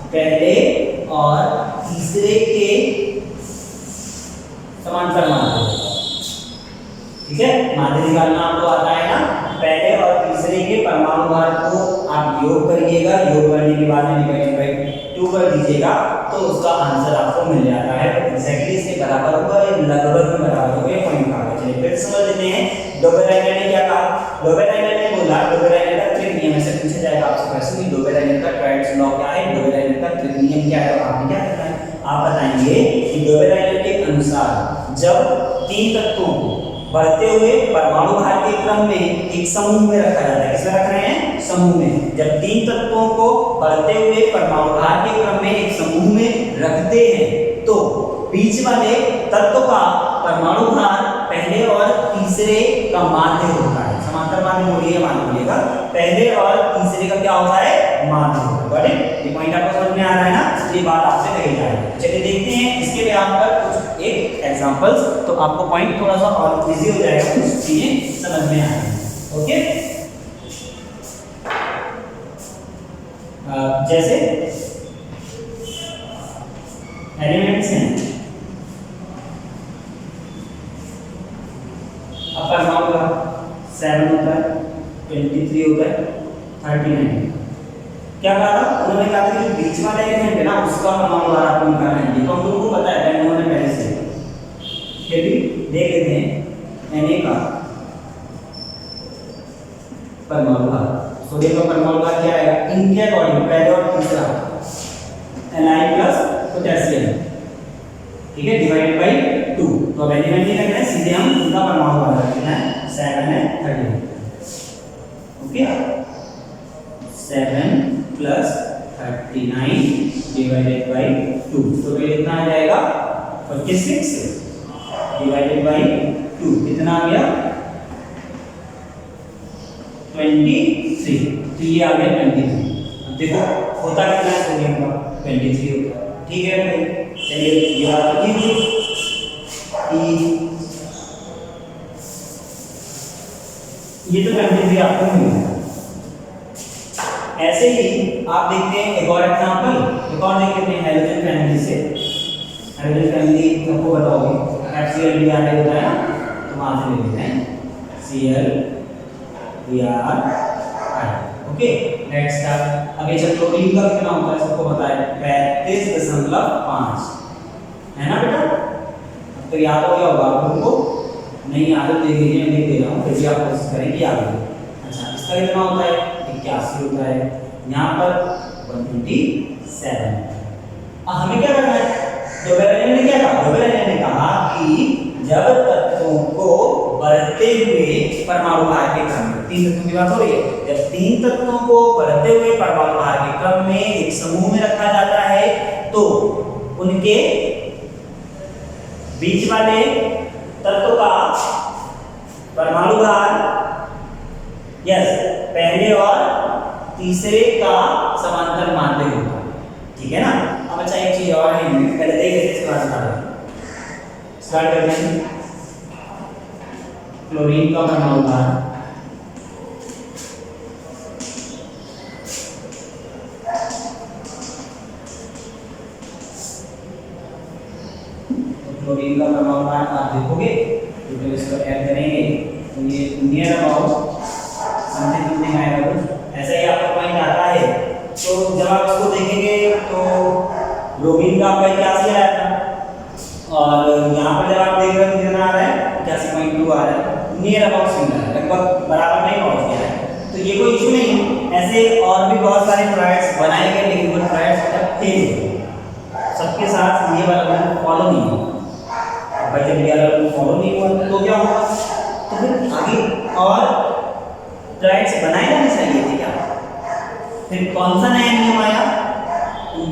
पहले और तीसरे के समांतर मान होगा, ठीक है। माध्य निकालना आपको आता है ना, पहले और तीसरे के परमाणु भार को आप योग करिएगा, योग करने के बाद में डिवाइड बाय 2 कर दीजिएगा, तो उसका आंसर आपको मिल जाता है। तो एग्जैक्टली इसके बराबर होगा, ये लगभग में बराबर होगा, पॉइंट कहा। चलिए फिर से समझ लेते हैं। डोबेराइनर ने क्या कहा? डोबेराइनर ने बोला, डोबेराइनर का त्रिक नियम ऐसे पूछा जाएगा आपसे क्वेश्चन कि डोबेराइनर का ट्रायड्स लॉ क्या है, डोबेराइनर का त्रिक नियम क्या है, तो आपने क्या करना है, आप बताएंगे कि डोबेराइनर के अनुसार जब तीन तत्वों को बढ़ते हुए परमाणु भार के क्रम में एक समूह में रखा जाता है, किसमें रख रहे हैं? समूह में। जब तीन तत्वों को बढ़ते हुए परमाणु भार के क्रम में एक समूह में रखते हैं तो बीच वाले तत्व का परमाणु भार पहले और तीसरे का माध्य होता है। समांतर माध्य बोलिए, माध्य बोलिएगा, पहले और तीसरे का क्या होता है? माध्य होता है। Got it? ये पॉइंट आपको समझ में आ रहा है ना? ये बात आपसे कही जा रही है। चलिए देखते हैं इसके लिए यहाँ पर कुछ एक एग्जांपल्स, तो आपको पॉइंट थोड़ा सा और इजी हो जाएगा, कुछ चीजें समझ में आएंगी। ओके, जैसे एलिमेंट्स हैं, अब परमाणु का 7 होता है, 23 होता है, 39। क्या कहा था उन्होंने? कहा था कि जो बीच वाला एलिमेंट है ना उसका परमाणु भार आपको निकालना है। तो हम लोगों को पता है उन्होंने पहले से, फिर भी देख लेते हैं Na का परमाणु भार। सोडियम का परमाणु भार क्या आएगा इनके अकॉर्डिंग? पहले और तीसरा Ni प्लस पोटेशियम, ठीक है, डिवाइडेड बाय 2। तो अब एलिमेंट नहीं रखना है, सीधे हम उनका परमाणु भार रखना है। 7 है 13, ओके, 7 प्लस 39 डिवाइडेड बाय 2, तो ये कितना आ जाएगा? 46 डिवाइडेड बाय 2 कितना आ गया? 23। तो ये आ गया 23। अब देखो होता कितना है सोडियम का? 23 होता है, ठीक है भाई। चलिए ये बात कीजिए, ये तो 23 आपको मिल गया। ऐसे ही आप देखते हैं एक और एग्जांपल, एक और देख लेते हैं हाइड्रोजन फैमिली से। हाइड्रोजन फैमिली आपको बताओगे HCl Br होता है ना, तो वहां से ले लेते हैं Cl Br। ओके, नेक्स्ट अब ये चलो क्लोरीन का कितना होता है सबको पता है, 35.5 है ना बेटा? अब तो याद हो गया होगा आपको, नहीं याद हो देख लीजिए, मैं लिख दे रहा हूँ, फिर भी आप कोशिश करें कि याद हो। अच्छा, इसका कितना होता है? 81 होता है, यहाँ पर 127। अब हमें क्या करना है? डोबेराइनर ने क्या कहा? डोबेराइनर ने कहा कि जब तत्वों को बढ़ते हुए परमाणु भार के क्रम में, तीन तत्वों की बात हो रही है, जब तीन तत्वों को बढ़ते हुए परमाणु भार के क्रम में एक समूह में रखा जाता है तो उनके बीच वाले तत्व का परमाणु भार पहले और तीसरे का समांतर माध्य होता है, ठीक है ना? अब अच्छा एक चीज और है, पहले देख लेते हैं, स्टार्ट करते हैं। क्लोरीन का परमाणु भार क्लोरीन का परमाणु भार आप देखोगे तो जब इसको ऐड करेंगे तो ये नियर अबाउट समथिंग आएगा कुछ ऐसा ही आपका पॉइंट आता है। तो जब आप इसको देखेंगे तो ब्रोमीन का आपका 81 आया था और यहाँ पर जब आप देख रहे हो कितना आ रहा है 81.2 आ रहा है, नियर अबाउट सिमिलर है, लगभग बराबर नहीं पहुँच गया है। तो ये कोई इशू नहीं है, ऐसे और भी बहुत सारे ट्रायड्स बनाए गए लेकिन वो ट्रायड्स फेल हो गए, सबके साथ ये वाला फॉलो नहीं हुआ। भाई जब ये वाला फॉलो नहीं हुआ तो क्या होगा? तो फिर आगे और ट्रायड्स बनाए जाने चाहिए थे क्या? फिर कौन सा नया नियम आया,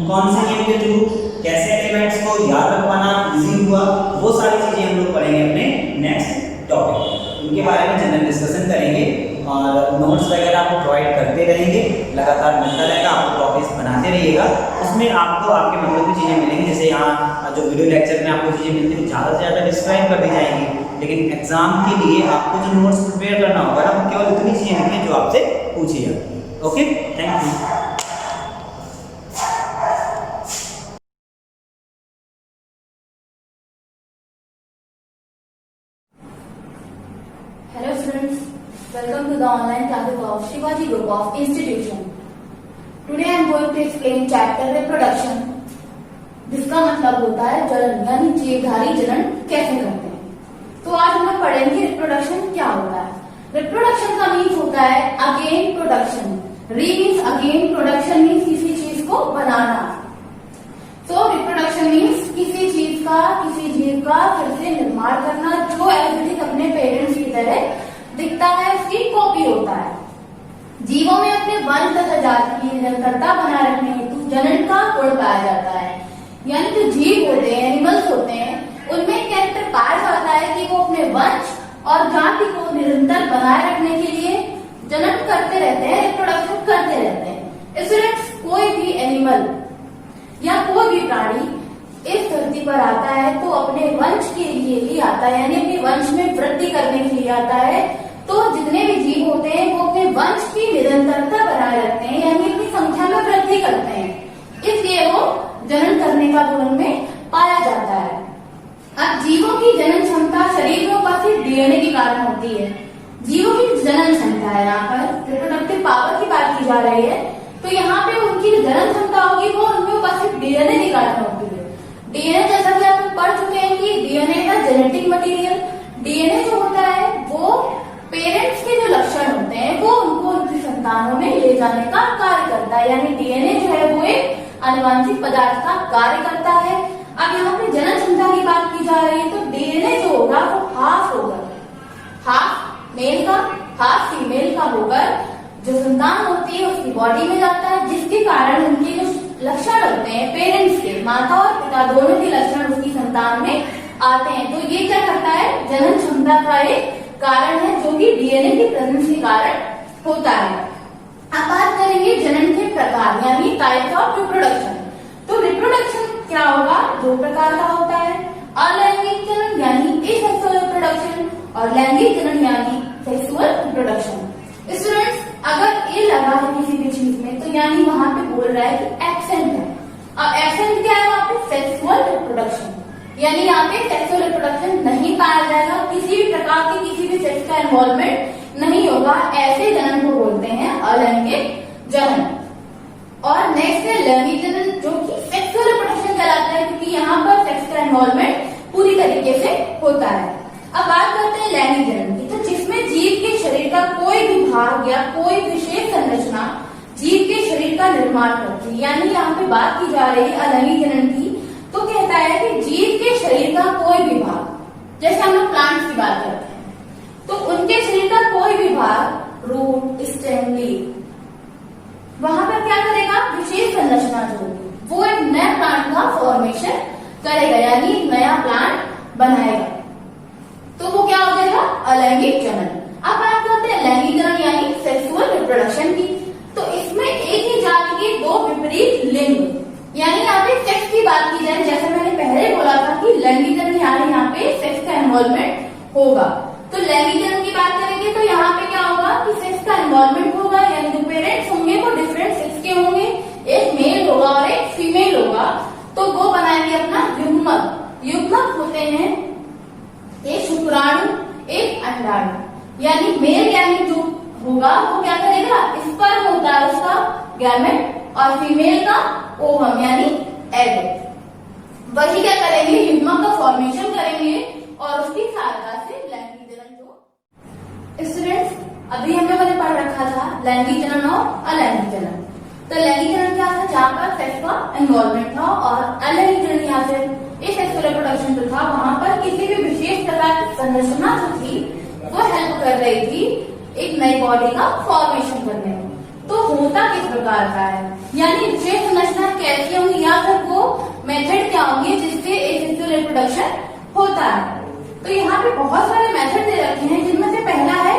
कौन से नियम के थ्रू कैसे एलिमेंट्स को याद रखवाना इजी हुआ, वो सारी चीजें हम लोग पढ़ेंगे अपने नेक्स्ट टॉपिक, उनके बारे में जनरल डिस्कशन करेंगे और नोट्स वगैरह आपको प्रोवाइड करते रहेंगे, लगातार मिलता रहेगा, आपको टॉपिक्स बनाते रहिएगा, उसमें आपको आपके मतलब की चीज़ें मिलेंगी। जैसे यहाँ जो वीडियो लेक्चर में आपको चीज़ें मिलती है ज़्यादा से ज़्यादा डिस्क्राइब कर दी जाएंगी, लेकिन एग्जाम के लिए आपको जो नोट्स प्रिपेयर करना होगा ना, केवल उतनी चीज़ें लिखें जो आपसे पूछी जाती है। Okay, thank you. Hello students, welcome to the online classes of Shivaji Group of Institution. Today I am going to explain chapter reproduction, जिसका मतलब होता है जनन, यानी जीवधारी जनन कैसे करते हैं। तो तो आज हम लोग पढ़ेंगे रिप्रोडक्शन क्या होता है। रिप्रोडक्शन का मीन्स होता है अगेन प्रोडक्शन। री मीन्स अगेन, प्रोडक्शन मीन्स किसी चीज को बनाना। तो रिप्रोडक्शन मीन्स किसी चीज का, किसी जीव का फिर से निर्माण करना जो एज इट इज अपने पेरेंट्स की तरह दिखता है, उसकी कॉपी होता है। जीवों में अपने वंश तथा जाति की निरंतरता बनाए रखने हेतु जनन का गुण पाया जाता है। यानी जो जीव होते हैं, एनिमल्स होते हैं, उनमें कैरेक्टर पाया जाता है कि वो अपने वंश और जाति को निरंतर बनाए रखने के लिए जनन करते रहते हैं, रिप्रोडक्शन करते रहते हैं। इसलिए कोई भी एनिमल या कोई भी प्राणी इस धरती पर आता है तो अपने वंश के लिए ही आता है, यानी अपने वंश में वृद्धि करने के लिए आता है। तो जितने भी जीव होते हैं वो अपने वंश की निरंतरता बनाए रखते हैं, यानी अपनी संख्या में वृद्धि करते हैं, इसलिए वो जनन करने का गुण उनमें पाया जाता है। अब जीवों की जनन क्षमता शरीर में उपस्थित डीएनए के कारण होती है। जीवों की जनन क्षमता है, यहाँ पर रिप्रोडक्टिव पावर की बात की जा रही है, तो यहाँ पे उनकी जनन क्षमता होगी वो उनमें उपस्थित डीएनए के कारण होती है। डीएनए जैसा कि आप पढ़ चुके हैं कि डीएनए का जेनेटिक मटेरियल। डीएनए जो होता है वो पेरेंट्स के जो लक्षण होते हैं वो उनको उनकी संतानों में ले जाने का कार्य करता है, यानी डीएनए जो है वो एक आनुवांशिक पदार्थ का कार्य करता है। अब यहाँ पे जनन क्षमता की बात की जा रही है, तो डीएनए जो होगा वो हाफ होगा, हाफ मेल का हाफ फीमेल का होकर जो संतान होती है उसकी बॉडी में जाता है, जिसके कारण उनके जो लक्षण होते हैं पेरेंट्स के, माता और पिता दोनों के लक्षण उसकी संतान में आते हैं। तो ये क्या करता है, जनन क्षमता का एक कारण है जो कि डीएनए की प्रेजेंस के कारण होता है। अब बात करेंगे जनन के प्रकार, यानी टाइप्स ऑफ रिप्रोडक्शन। तो रिप्रोडक्शन क्या होगा, दो प्रकार का होता है, अलैंगिक जनन यानी एसेक्सुअल रिप्रोडक्शन और लैंगिक जनन यानी सेक्सुअल रिप्रोडक्शन। स्टूडेंट्स, अगर ए लगा है किसी भी चीज में तो यानी वहां पे बोल रहा है कि एब्सेंट है। अब एब्सेंट क्या है, वहां पे सेक्सुअल रिप्रोडक्शन, यानी यहाँ पे सेक्सुअल रिप्रोडक्शन नहीं पाया जाएगा, किसी भी प्रकार की किसी भी सेक्स का इन्वॉल्वमेंट नहीं होगा, ऐसे जनन को बोलते हैं अलैंगिक जनन। और नेक्स्ट है लैंगिक जनन, जो कि सेक्सुअल रिप्रोडक्शन कहलाता है, क्योंकि यहाँ पर सेक्स का इन्वॉल्वमेंट पूरी तरीके से होता है। अब बात करते हैं लैंगिक जनन की, तो जिसमें जीव के शरीर का कोई भी भाग या कोई विशेष संरचना जीव के शरीर का निर्माण करती है, यानी यहाँ पे बात की जा रही है अलैंगिक जनन की। तो कहता है कि जीव के शरीर का कोई भी भाग, जैसे हम लोग प्लांट्स की बात करते हैं, तो उनके शरीर का कोई भी भाग, रूट, स्टेम, लीफ, वहां पर क्या करेगा, विशेष संरचना जो होगी वो एक नया प्लांट का फॉर्मेशन करेगा, यानी नया प्लांट बनाएगा, तो वो क्या हो जाएगा, अलैंगिक जनन। अब बात करते हैं लैंगिक जनन यानी सेक्सुअल रिप्रोडक्शन की। तो इसमें एक ही जाति के दो विपरीत लिंग, यानी यहाँ पे सेक्स की बात की जाए, जैसे मैंने पहले बोला था कि लैंगिक जनन यानी यहाँ पे सेक्स का इन्वॉल्वमेंट होगा। तो लैंगिक जनन की बात करेंगे तो यहाँ पे क्या होगा कि सेक्स का इन्वॉल्वमेंट होगा, यानी जो पेरेंट्स होंगे वो डिफरेंट सेक्स के होंगे, एक मेल होगा और एक फीमेल होगा, तो वो बनाएंगे अपना युग्मक। युग्मक होते हैं एक शुक्राणु एक अंडाणु, यानी मेल गैमेट जो होगा वो क्या करेगा, स्पर्म होता है उसका गैमेट, और फीमेल का ओवम यानी एग। वही क्या करेंगे, युग्मक का फॉर्मेशन करेंगे और उसकी सहायता से लैंगिक जनन जो। स्टूडेंट्स, अभी हम लोगों ने पढ़ रखा था लैंगिक जनन और अलैंगिक जनन। तो लैंगिक जनन क्या था, जहाँ पर सेक्स का इन्वॉल्वमेंट था, और अलैंगिक जनन या फिर एसेक्सुअल रिप्रोडक्शन जो था वहां पर किसी भी विशेष प्रकार की संरचना जो थी वो हेल्प कर रही थी एक नई बॉडी का फॉर्मेशन करने में। तो होता किस प्रकार का है, यानी विशेष संरचना कैसी होंगी या फिर वो मेथड क्या होंगे जिससे एसेक्सुअल रिप्रोडक्शन होता है। तो यहाँ पे बहुत सारे मेथड दे रखे हैं, जिनमें से पहला है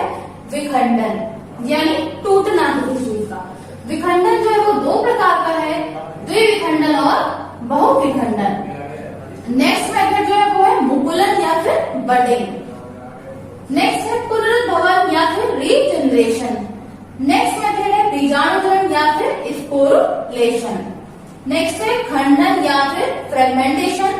विखंडन, यानी टूटना किसी चीज का। विखंडन जो है वो दो प्रकार का है, द्विविखंडन और बहुविखंडन। नेक्स्ट मेथड जो है वो है मुकुलन या फिर बडिंग। नेक्स्ट है पुनरुद्भवन या फिर रीजनरेशन। नेक्स्ट मेथड है बीजाणुजनन या फिर स्पोरुलेशन। नेक्स्ट है खंडन या फिर फ्रेगमेंटेशन।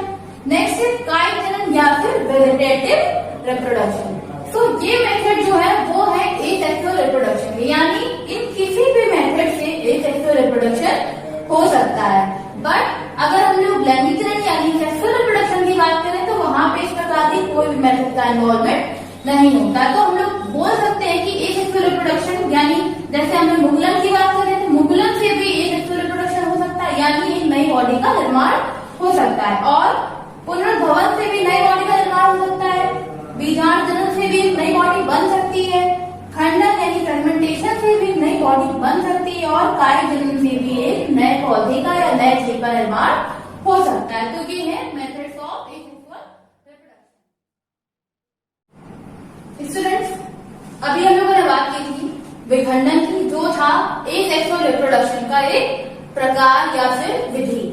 नेक्स्ट है कायिक जनन या फिर वेजिटेटिव रिप्रोडक्शन। तो ये मेथड जो है वो है एसेक्सुअल रिप्रोडक्शन, यानी इन किसी भी मेथड से एसेक्सुअल रिप्रोडक्शन हो सकता है। बट अगर हम लोग लैंगिक जनन यानी सेक्सुअल रिप्रोडक्शन की बात करें तो वहां पे इस प्रकार की कोई भी मेथड का इन्वॉल्वमेंट निर्माण हो सकता है। और पुनर्भवन से भी नई बॉडी का निर्माण हो सकता है, बीजाणु जनन से भी नई बॉडी बन सकती है, खंडन यानी फ्रेगमेंटेशन से भी नई बॉडी बन सकती है, और काय जनन से भी एक नए पौधे का या नए जीव का निर्माण हो सकता है। तो ये है methods of asexual reproduction. Students, अभी हम लोगों ने बात की थी विखंडन की, जो था एसेक्सुअल रिप्रोडक्शन का एक प्रकार या फिर विधि,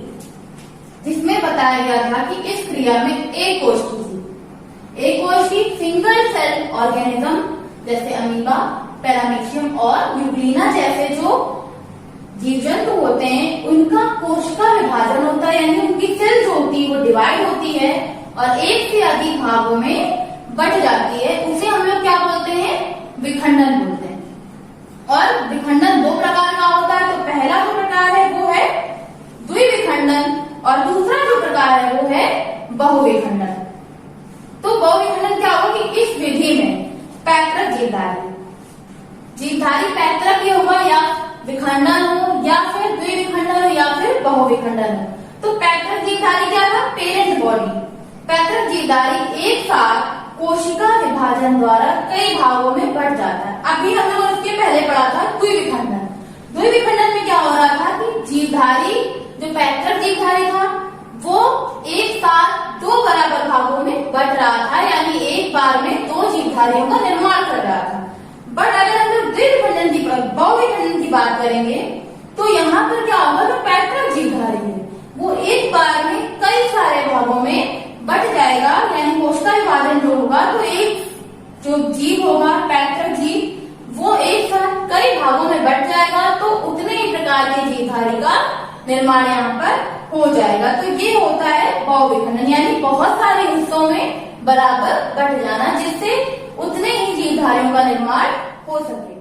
जिसमें बताया गया था कि इस क्रिया में एक कोश की थी। एक कोश की सिंगल सेल ऑर्गेनिज्म जैसे अमीबा, पैरामीशियम और यूग्लिना जैसे जो जीव जंतु होते हैं, उनका कोशिका विभाजन होता है, यानी उनकी सेल जो होती है वो डिवाइड होती है और एक से अधिक भागों में बट जाती है। उसे हम लोग क्या बोलते हैं? विखंडन बोलते हैं। और विखंडन दो प्रकार का होता है। तो पहला जो प्रकार है वो है द्विविखंडन और दूसरा जो प्रकार है वो है बहुविखंडन। तो बहुविखंडन क्या होगा कि इस विधि में पैतृक जीवधारी पैतृक ही होगा, या विखंडन हो या फिर द्विविखंडन हो या फिर बहुविखंडन हो। तो पैतृक जीवधारी क्या था? Parent body. पैतृक जीवधारी एक साथ कोशिका विभाजन द्वारा कई भागों में बट जाता है। अभी हम लोग इसके पहले पढ़ा था द्विविखंडन। द्विविखंडन में क्या हो रहा था कि जीवधारी जो पैतृक जीवधारी था वो एक साथ दो बराबर भागों में बट रहा था, यानी एक बार में दो जीवधारियों का निर्माण कर रहा था। बट अगर हम लोग द्विविखंडन की बहुविखंडन की बात करेंगे तो यहाँ पर क्या होगा? जो पैतृक जीवधारी है वो एक बार में कई सारे भागों में बट जाएगा, यानी कोशिका विभाजन जो होगा तो एक जो जीव होगा पैतृक जीव वो एक साथ कई भागों में बट जाएगा, तो उतने ही प्रकार के जीवधारी का निर्माण यहाँ पर हो जाएगा। तो ये होता है बहुविखंडन, यानी बहुत सारे हिस्सों में बराबर बट जाना, जिससे उतने ही जीवधारियों का निर्माण हो सके।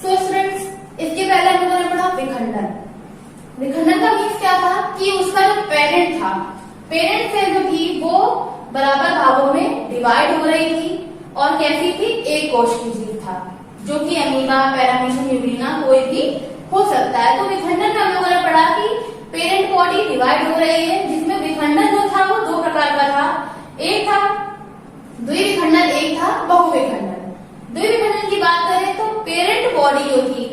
सो स्टूडेंट्स, इसके पहले हम लोगों ने पढ़ा विखंडन। विखंडन का मीन्स क्या था कि उसका जो पेरेंट था, पेरेंट सेल जो थी वो बराबर भागों में डिवाइड हो रही थी और कैसी थी? एक कोश की जीव था, जो कि अमीबा, पैरामीशियम, यूग्लिना कोई भी हो सकता है। तो विखंडन में हम लोगों ने पढ़ा कि पेरेंट बॉडी डिवाइड हो रही है, जिसमें विखंडन जो था वो दो प्रकार का था। एक था द्विविखंडन, एक था बहुविखंडन। द्विविखंडन की बात करें तो पेरेंट बॉडी जो थी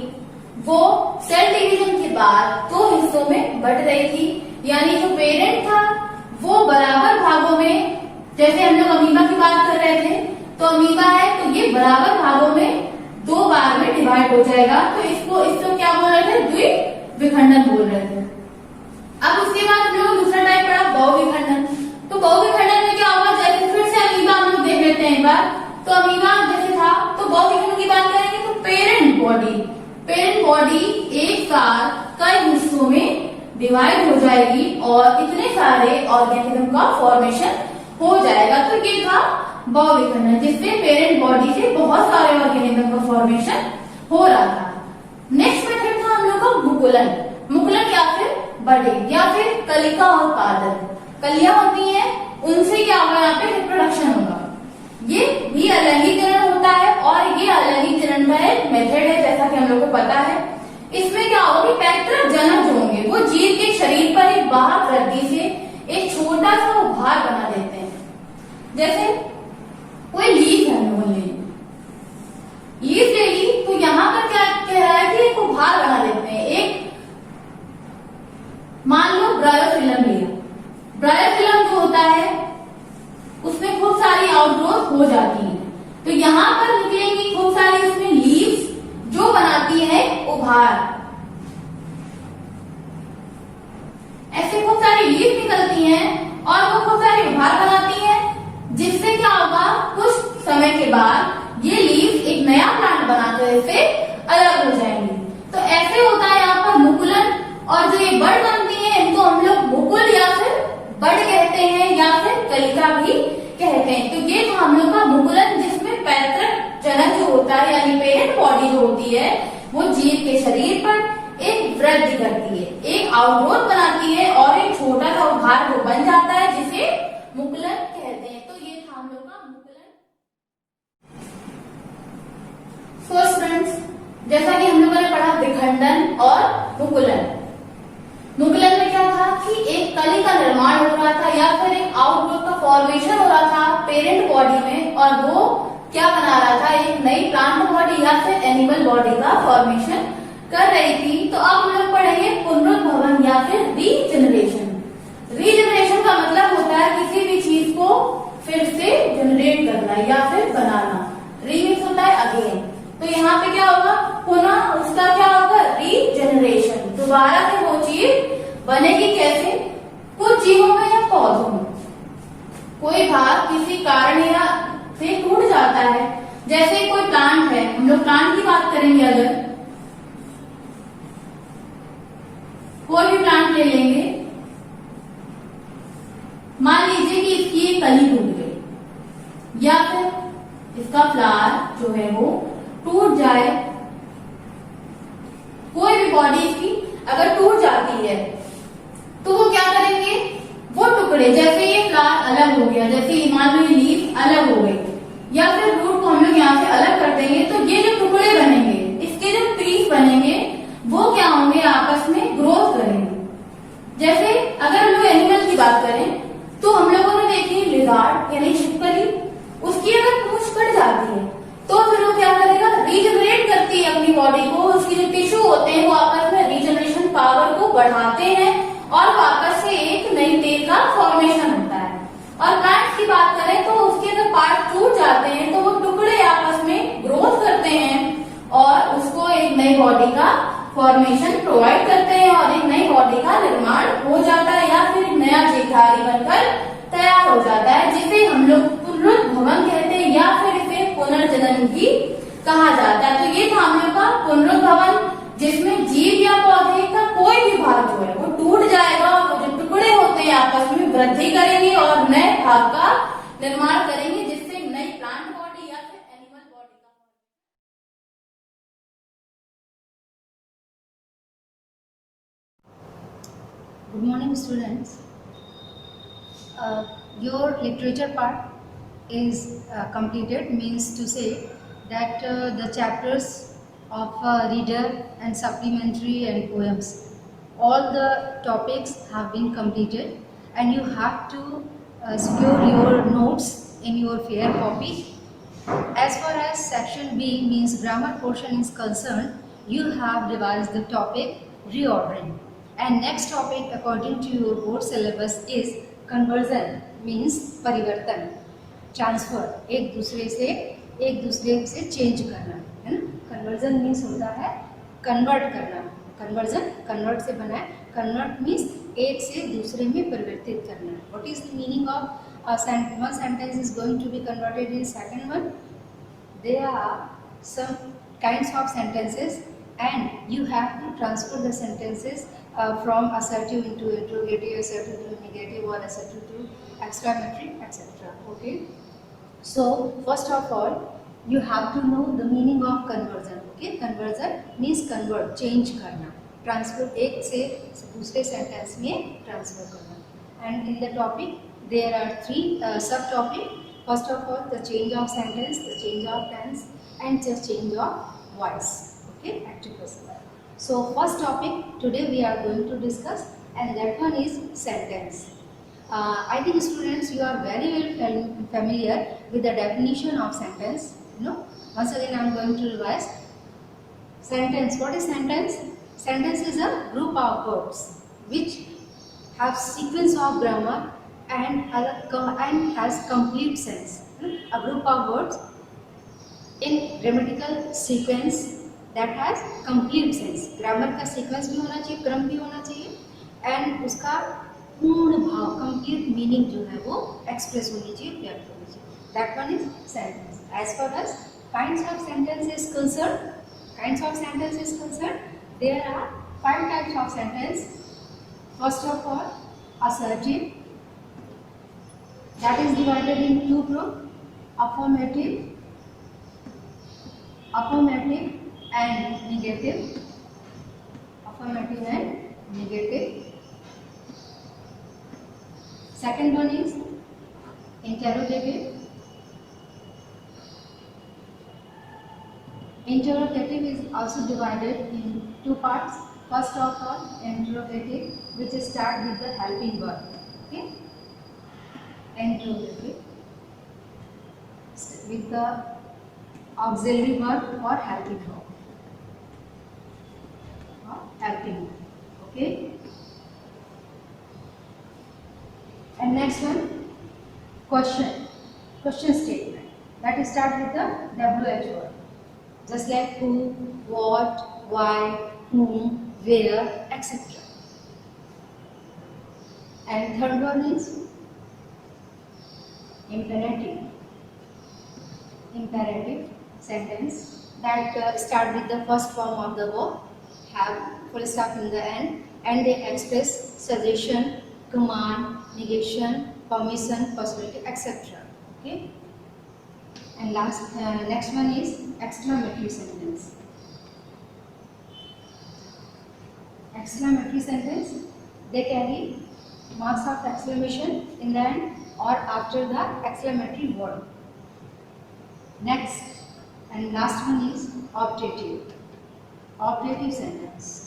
वो सेल डिवीजन के बाद दो हिस्सों में बट रही थी, यानी जो पेरेंट था वो बराबर भागों में, जैसे हम लोग अमीबा की बात कर रहे थे, तो अमीबा है तो ये बराबर भागों में दो बार में डिवाइड हो जाएगा। तो इसको क्या बोल रहे थे? द्विविखंडन बोल रहे थे। अब उसके बाद हम लोग दूसरा टाइप पढ़ा बहुविखंडन। तो बहुविखंडन में क्या होगा? जैसे फिर से अमीबा हम लोग देख लेते हैं एक बार। तो अमीबा जैसे था, तो बहुविखंडन की बात करेंगे तो पेरेंट बॉडी एक साथ कई हिस्सों में डिवाइड हो जाएगी और इतने सारे ऑर्गेनिज्म का फॉर्मेशन हो जाएगा। तो ये था बहुविखंडन, जिससे पेरेंट बॉडी से बहुत सारे ऑर्गेनिज्म का फॉर्मेशन हो रहा था। नेक्स्ट मेथड था हम लोग का मुकुलन। मुकुलन या फिर बडिंग या फिर कलिका उत्पादन। कलियां होती हैं, उनसे क्या होगा? यहाँ पे रिप्रोडक्शन होगा। ये भी अलैंगिक जनन होता है और ये अलैंगिक जनन का एक मेथड है, जैसा कि हम लोग को पता है। इसमें क्या होगा? पैतृक जनक जो होंगे वो जीव के शरीर पर एक बाहर वृद्धि से एक छोटा सा उभार बना देते हैं। जैसे कोई लीफ है, हम लोगों ने लीफ ले ली, तो यहाँ पर क्या कह रहा है कि एक उभार बना देते हैं। एक मान लो ब्रायोफिलम लिया, ब्रायोफिलम जो होता है उसमें खूब सारी आउटग्रोथ हो जाती है, तो यहाँ पर निकलेंगी खूब सारी उसमें लीव्स जो बनाती है उभार। ऐसे खूब सारी लीव्स निकलती हैं और वो खूब सारी उभार बनाती है, जिससे क्या होगा? कुछ समय के बाद ये लीव्स एक नया प्लांट बनाकर से अलग हो जाएंगी। तो ऐसे होता है यहाँ पर मुकुलन। और जो ये बड बनती है इनको हम लोग मुकुल या फिर बड कहते हैं या फिर कलिका भी कहते हैं। तो ये जो हम लोग का मुकुलन, जिसमें पैतृक जनक जो होता है यानी पेरेंट बॉडी जो होती है वो जीव के शरीर पर एक वृद्धि करती है, एक आउटग्रोथ बनाती है और एक छोटा सा उभार वो बन जाता है, जिसे मुकुलन कहते हैं। तो ये हम लोग का मुकुलन। सो स्टूडेंट्स, जैसा कि हम लोगों ने पढ़ा विखंडन और मुकुलन। मुकुलन में क्या था कि एक कली का निर्माण हो रहा था या फिर एक आउटग्रोथ का फॉर्मेशन हो रहा था पेरेंट बॉडी में, और वो क्या बना रहा था, एक नई प्लांट बॉडी या फिर एनिमल बॉडी का फॉर्मेशन कर रही थी। तो अब हम लोग पढ़ेंगे पुनरुद्भवन या फिर रीजनरेशन। रीजनरेशन का मतलब होता है किसी भी चीज को फिर से जनरेट करना या फिर बनाना। री मीन्स होता है अगेन, तो यहाँ पे क्या होगा, पुनः उसका क्या होगा, रीजनरेशन। दोबारा से वो चीज बनेगी कैसे, कुछ जीवों में या पौधों में कोई भाग किसी कारण या से टूट जाता है। जैसे कोई प्लांट है, हम लोग प्लांट की बात करेंगे, अगर कोई भी प्लांट ले लेंगे, मान लीजिए कि इसकी एक कली टूट गई या फिर इसका फ्लावर जो है वो टूट जाए, कोई भी बॉडी इसकी अगर टूट जाती है तो वो क्या करेंगे, वो टुकड़े, जैसे ये फ्लावर अलग हो गया, जैसे मान लो ये लीफ अलग हो गई या फिर रूट को हम लोग यहाँ से अलग कर देंगे, तो ये जो टुकड़े बनेंगे, इसके जो पीस बनेंगे वो क्या होंगे, आपस में ग्रोथ करेंगे। जैसे अगर हम लोग एनिमल की बात करें तो हम लोगों ने देखी लिजार्ड यानी छिपकली, उसकी अगर पूंछ कट जाती है तो फिर वो क्या करेगा, रीजनरेट करती है अपनी बॉडी को, उसके जो टिश्यू होते हैं वो आपस में रीजनरेशन पावर को बढ़ाते हैं और वापस से एक नई तेल का फॉर्मेशन होता है। और प्लांट्स की बात करें तो उसके अगर पार्ट टूट जाते हैं तो वो टुकड़े आपस में ग्रोथ करते हैं और उसको एक नई बॉडी का फॉर्मेशन प्रोवाइड करते हैं और एक नई बॉडी का निर्माण हो जाता है या फिर एक नया जीवधारी बनकर तैयार हो जाता है, जिसे हम लोग पुनरुद्भवन कहते हैं या फिर इसे पुनर्जनन भी कहा जाता है। तो ये था हम लोग का पुनरुद्भवन, जिसमें जीव या पौधे का कोई भी भाग जो है वो टूट जाएगा और वो जो टुकड़े होते हैं आपस में वृद्धि करेंगे और नए भाग का निर्माण करेंगे, जिससे नई प्लांट बॉडी या फिर एनिमल बॉडी का। Good morning, students. Your literature part is completed, means to say that the chapters of reader and supplementary and poems, all the topics have been completed, and you have to secure your notes in your fair copy. As far as section B means grammar portion is concerned, you have devised the topic reordering, and next topic according to your board syllabus is conversion means परिवर्तन, transfer, एक दूसरे से change करना, है ना। Conversion means होता है convert करना, कन्वर्जन कन्वर्ट से बना है, कन्वर्ट मीन्स एक से दूसरे में परिवर्तित करना। What is the meaning of one sentence is going to be converted in second one? There are some kinds of sentences and you have to transfer the sentences from assertive into interrogative, assertive to negative, or assertive to exclamatory, etc. Okay. So first of all, you have to know the meaning of conversion. Okay, conversion means convert, change करना, transfer एक से दूसरे sentence में transfer करना. And in the topic there are three subtopic. First of all, the change of sentence, the change of tense, and the change of voice. Okay, active person. So first topic today we are going to discuss, and that one is sentence. I think students, you are very well familiar with the definition of sentence. You know, once again I am going to revise. Sentence. What is sentence? Sentence is a group of words which have sequence of grammar and has complete sense. A group of words in grammatical sequence that has complete sense. Grammar का sequence भी होना चाहिए, क्रम भी होना चाहिए, and उसका पूर्ण भाव, कंप्लीट मीनिंग जो है वो एक्सप्रेस होनी चाहिए, व्यक्त होनी चाहिए. That one is sentence. As far as kinds of sentence is concerned, there are 5 types of sentence. First of all, assertive, that is divided in two groups, affirmative and negative. Affirmative and negative. Second one is interrogative. Interrogative is also divided in two parts. First of all, interrogative, which start with the helping verb. Okay, interrogative with the auxiliary verb or helping verb. Helping verb. Okay. And next one, question statement, that start with the WH word, just like who, what, why, whom, where, etc. And third one is imperative sentence, that start with the first form of the verb, have full stop in the end, and they express suggestion, command, negation, permission, possibility, etc. Okay. And next one is exclamatory sentence. Exclamatory sentence, they carry marks of exclamation in the end or after the exclamatory word. Next and last one is operative sentence.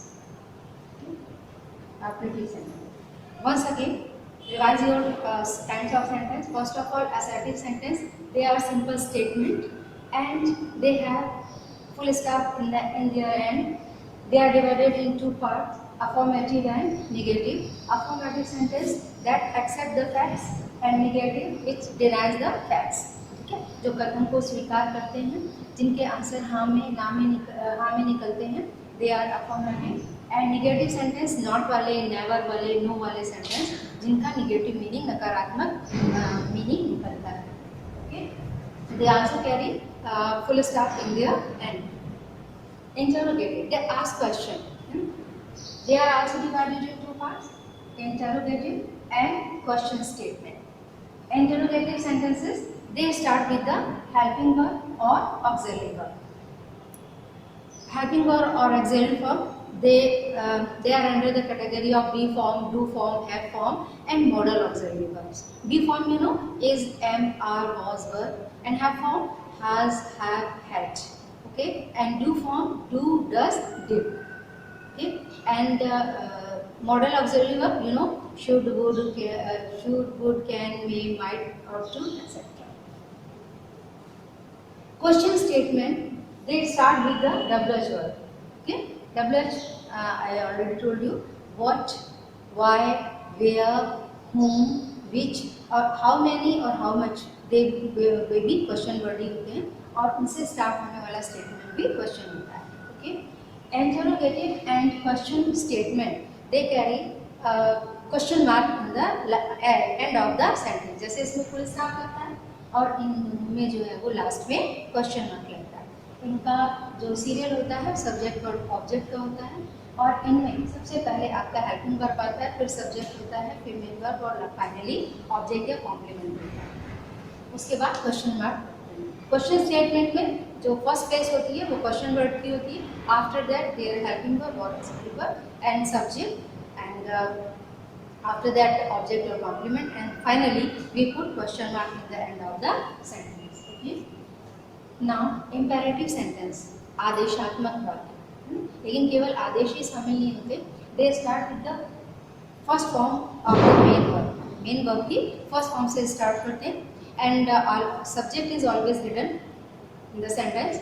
Operative sentence. Once again, revise your kinds of sentence. First of all, assertive sentence, they are simple statement and they have full stop in their end. They are divided in two parts, affirmative and negative. Affirmative sentence that accept the facts and negative which denies the facts. ठीक है, जो कथन को स्वीकार करते हैं, जिनके answer हाँ में ना में निकलते हैं, they are affirmative. And negative sentence not वाले, नेवर वाले, नो वाले सेंटेंस, जिनका नेगेटिव मीनिंग, नकारात्मक मीनिंग निकलता है. Okay, they also carry full stop in their end. Interrogative, they ask question. They are also divided in two parts, interrogative and question statement. Interrogative sentences, they start with the helping verb or auxiliary verb. Helping verb or auxiliary verb, they are under the category of be form, do form, have form and modal auxiliary verbs. Be form, you know, is am, are, was, were, and have form has, have, had. Okay, and do form do, does, did. Okay, and modal auxiliary verb, you know, should, would, can, may, might, ought to, etc. Question statement, they start with the WH word. Okay, WH, I already told you, what, why, where, whom, which और how many और how much, they भी question word ही होते हैं और उनसे start होने वाला statement भी क्वेश्चन होता है. Okay, interrogative and question statement, they carry question mark on the end of the sentence. जैसे इसमें फुल स्टॉप होता है और इन में जो है वो लास्ट में क्वेश्चन मार्क लगता है. इनका जो सीरियल होता है सब्जेक्ट और ऑब्जेक्ट का होता है और इनमें सबसे पहले आपका हेल्पिंग वर्ब आता है, फिर सब्जेक्ट होता है, फिर मेन वर्ब और फाइनली ऑब्जेक्ट या कॉम्प्लीमेंट होता है. उसके बाद क्वेश्चन मार्क. क्वेश्चन स्टेटमेंट में जो फर्स्ट प्लेस होती है वो क्वेश्चन वर्ड की होती है. After that there helping verb और auxiliary verb and subject and after that object or complement, and finally we put question mark in the end of the sentence. Okay, now imperative sentence, आदेशात्मक वाक्य. लेकिन केवल आदेश ही शामिल नहीं होते, they start with the first form of the main verb. Main verb की first form से start करते हैं and subject is always hidden in the sentence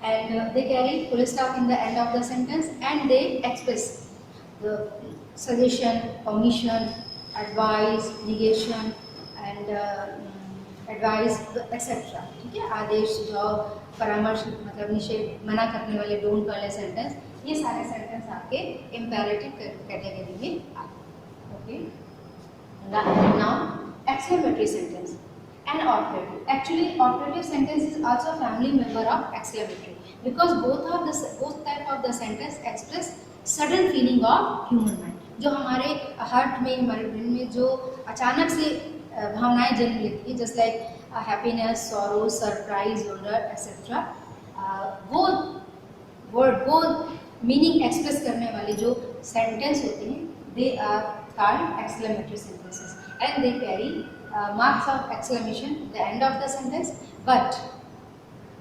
and they carry full stop in the end of the sentence and they express the suggestion, permission, advice, negation and advice, etc. ठीक है, आदेश, सुझाव, परामर्श, मतलब निषेध, मना करने वाले, डोंट वाले सेंटेंस, ये सारे सेंटेंस आपके इम्पेरेटिव कैटेगरी में आते हैं. Okay, now exclamatory sentence and operative. Actually, operative sentence is also a family member of exclamatory because both type of the sentence express sudden feeling of human mind. जो हमारे heart में, हमारे brain में जो अचानक से भावनाएं जन्म लेती है, just like happiness, sorrow, surprise, wonder, etcetera, वो वर्ड, वो मीनिंग एक्सप्रेस करने वाले जो सेंटेंस होते हैं, they are called exclamatory sentences and they carry marks of exclamation at the end of the sentence, but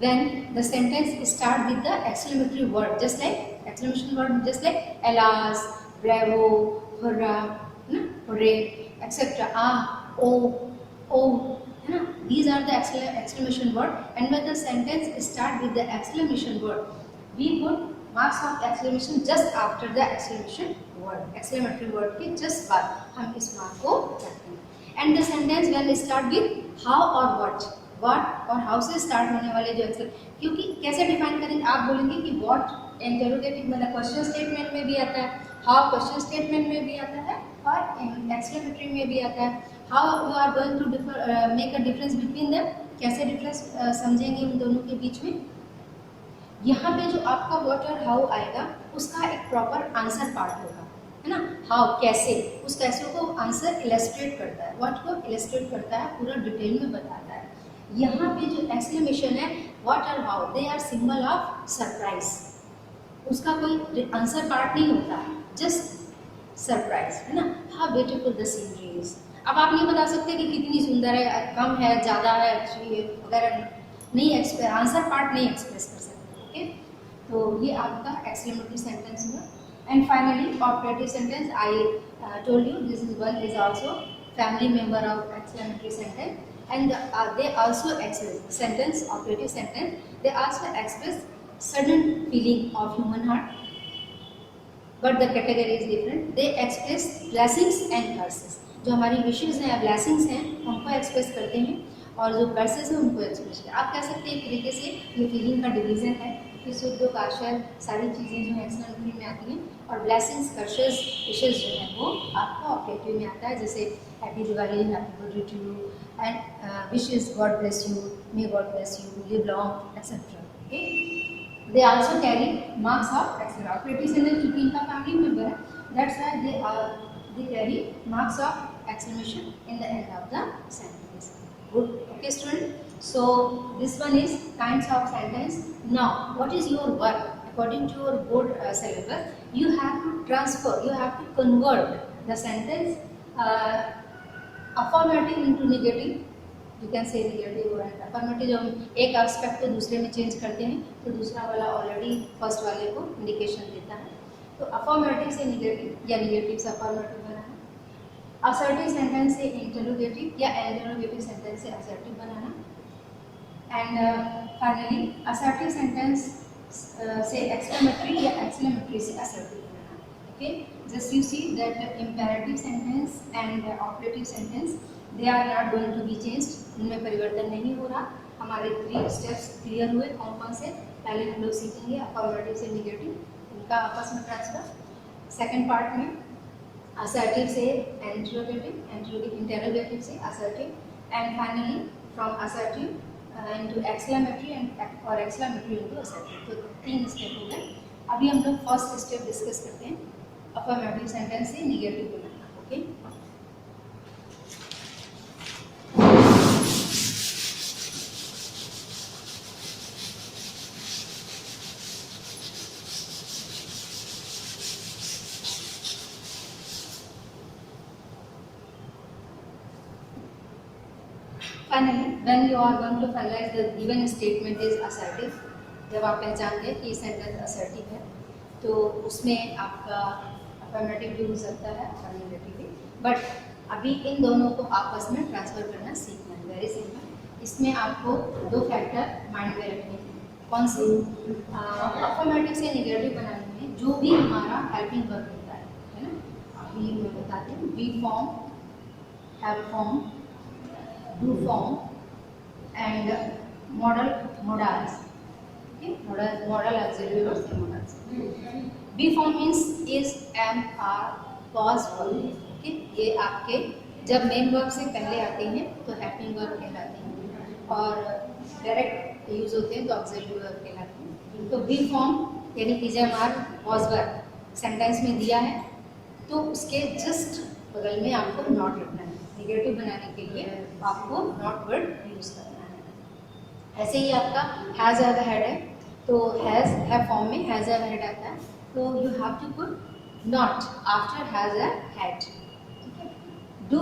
when the sentence start with the exclamatory word, just like exclamation word, just like alas, bravo, hurrah, hooray, etc. Ah, oh, these are the exclamation word, and when the sentence start with the exclamation word, we put marks of exclamation just after the exclamation word, exclamatory word के just बाद हम इस mark को रखते हैं. And the sentence when start with how or what और how से start होने वाले जो क्योंकि कैसे डिफाइन करेंगे, आप बोलेंगे कि what इंटरोगेटिव मतलब क्वेश्चन स्टेटमेंट में भी आता है, हाउ क्वेश्चन स्टेटमेंट में भी आता है और एक्सक्लेमेटरी में भी आता है. How you are going to make a difference between them, कैसे डिफरेंस समझेंगे उन दोनों के बीच में. यहाँ पे जो आपका व्हाट और हाउ आएगा उसका एक प्रॉपर आंसर पार्ट होगा, है ना. हाउ कैसे, उस कैसे को आंसर इलस्ट्रेट करता है, व्हाट को इलस्ट्रेट करता है, पूरा डिटेल में बताता है. यहाँ पे जो एक्सक्लेमेशन है व्हाट और how, they are symbol of surprise. उसका कोई आंसर पार्ट नहीं होता, जस्ट सरप्राइज, है ना. How beautiful the scenery is. अब आप नहीं बता सकते कि कितनी सुंदर है, कम है, ज़्यादा है, अच्छी है वगैरह, नहीं आंसर पार्ट नहीं एक्सप्रेस कर सकते. ओके, तो ये आपका एक्सक्लेमेटरी सेंटेंस हुआ. And finally operative sentence, I told you this is one is also family member of exclamatory sentence. And they also express sentence, operative sentence, they also express sudden feeling of human heart, but the category is different. They express blessings and curses. जो हमारी wishes हैं, blessings हैं, उनको express करते हैं, और जो curses हैं उनको express करते हैं. आप कह सकते हैं एक तरीके से ये feeling का division है कि सुख दुख आशा सारी चीज़ें जो एक्सक्लेमेटरी में आती हैं, और blessings, curses, wishes जो है वो आपको ऑपरेटिव में आता है. जैसे happy Diwali, happy birthday to you, and wishes God bless you, may God bless you, live long, etc. Okay, they also carry marks of excellence. Operative sentence क्योंकि इनका family member है, that's why they carry marks of exclamation in the end of the sentence. Good. Okay, student. So this one is kinds of sentence. Now, what is your work? According to your board syllabus, you have to transfer, you have to convert the sentence affirmative into negative. You can say negative and affirmative. जब हम एक aspect को दूसरे में change करते हैं तो दूसरा वाला ऑलरेडी फर्स्ट वाले को इंडिकेशन देता है. तो अफर्मेटिव से निगेटिव या निगेटिव से अफर्मेटिव बनाना, असर्टिव सेंटेंस से इंटरोगेटिव या इंटरोगेटिव सेंटेंस से assertive banana, and finally assertive sentence से एक्सक्लेमेटरी या एक्सक्लेमेटरी से assertive banana. Okay, just you see that imperative sentence and operative sentence, they are not going to be changed. उनमें परिवर्तन नहीं हो रहा. हमारे 3 स्टेप्स क्लियर हुए. कौन कौन से? पहले हम लोग सीखेंगे अफर्मेटिव से निगेटिव, उनका आपस में ट्रांसफर. सेकंड पार्ट में असर्टिव से इंटरोगेटिव से assertive, and finally from assertive into exclamatory and और एक्सक्लेमेटरी इनटू असर्टिव. तो 3 स्टेप हो गए. अभी हम लोग फर्स्ट स्टेप डिस्कस करते हैं, अफर्मेटिव सेंटेंस से निगेटिव बनाना. Okay, finally when you are going to finalise the given statement is assertive. जब आप पहचान गए कि सेंटेंस असर्टिव है तो उसमें आपका अफर्मेटिव भी हो सकता है और नेगेटिव भी. बट अभी इन दोनों को आपस में ट्रांसफर करना सीखना है. Very simple. इसमें आपको 2 फैक्टर माइंड में रखने हैं. कौन से? अफर्मेटिव से नेगेटिव बनाने में जो भी हमारा हेल्पिंग वर्ब होता है ना, अभी मैं बताती हूँ. Be form, have form, do form and modals. Modal auxiliary verbs and modals. Be form means is, am, are, was, were. Okay, ये आपके जब मेन वर्ब से पहले आते हैं तो हेल्पिंग वर्ब कहलाते हैं, और डायरेक्ट यूज होते हैं तो ऑक्सिलरी वर्ब कहलाते हैं. तो बी फॉर्म यानी कि जब आर, was, were सेंटेंस में दिया है तो उसके जस्ट बगल में आपको नॉट रखना है. निगेटिव बनाने के लिए आपको नॉट वर्ड यूज करना है. ऐसे ही आपका हैज़ हैव हेड है तो हैज़ हैव फॉर्म में हैज़ हैव हेड आता है, तो you have to put not after has have had. ठीक है. डू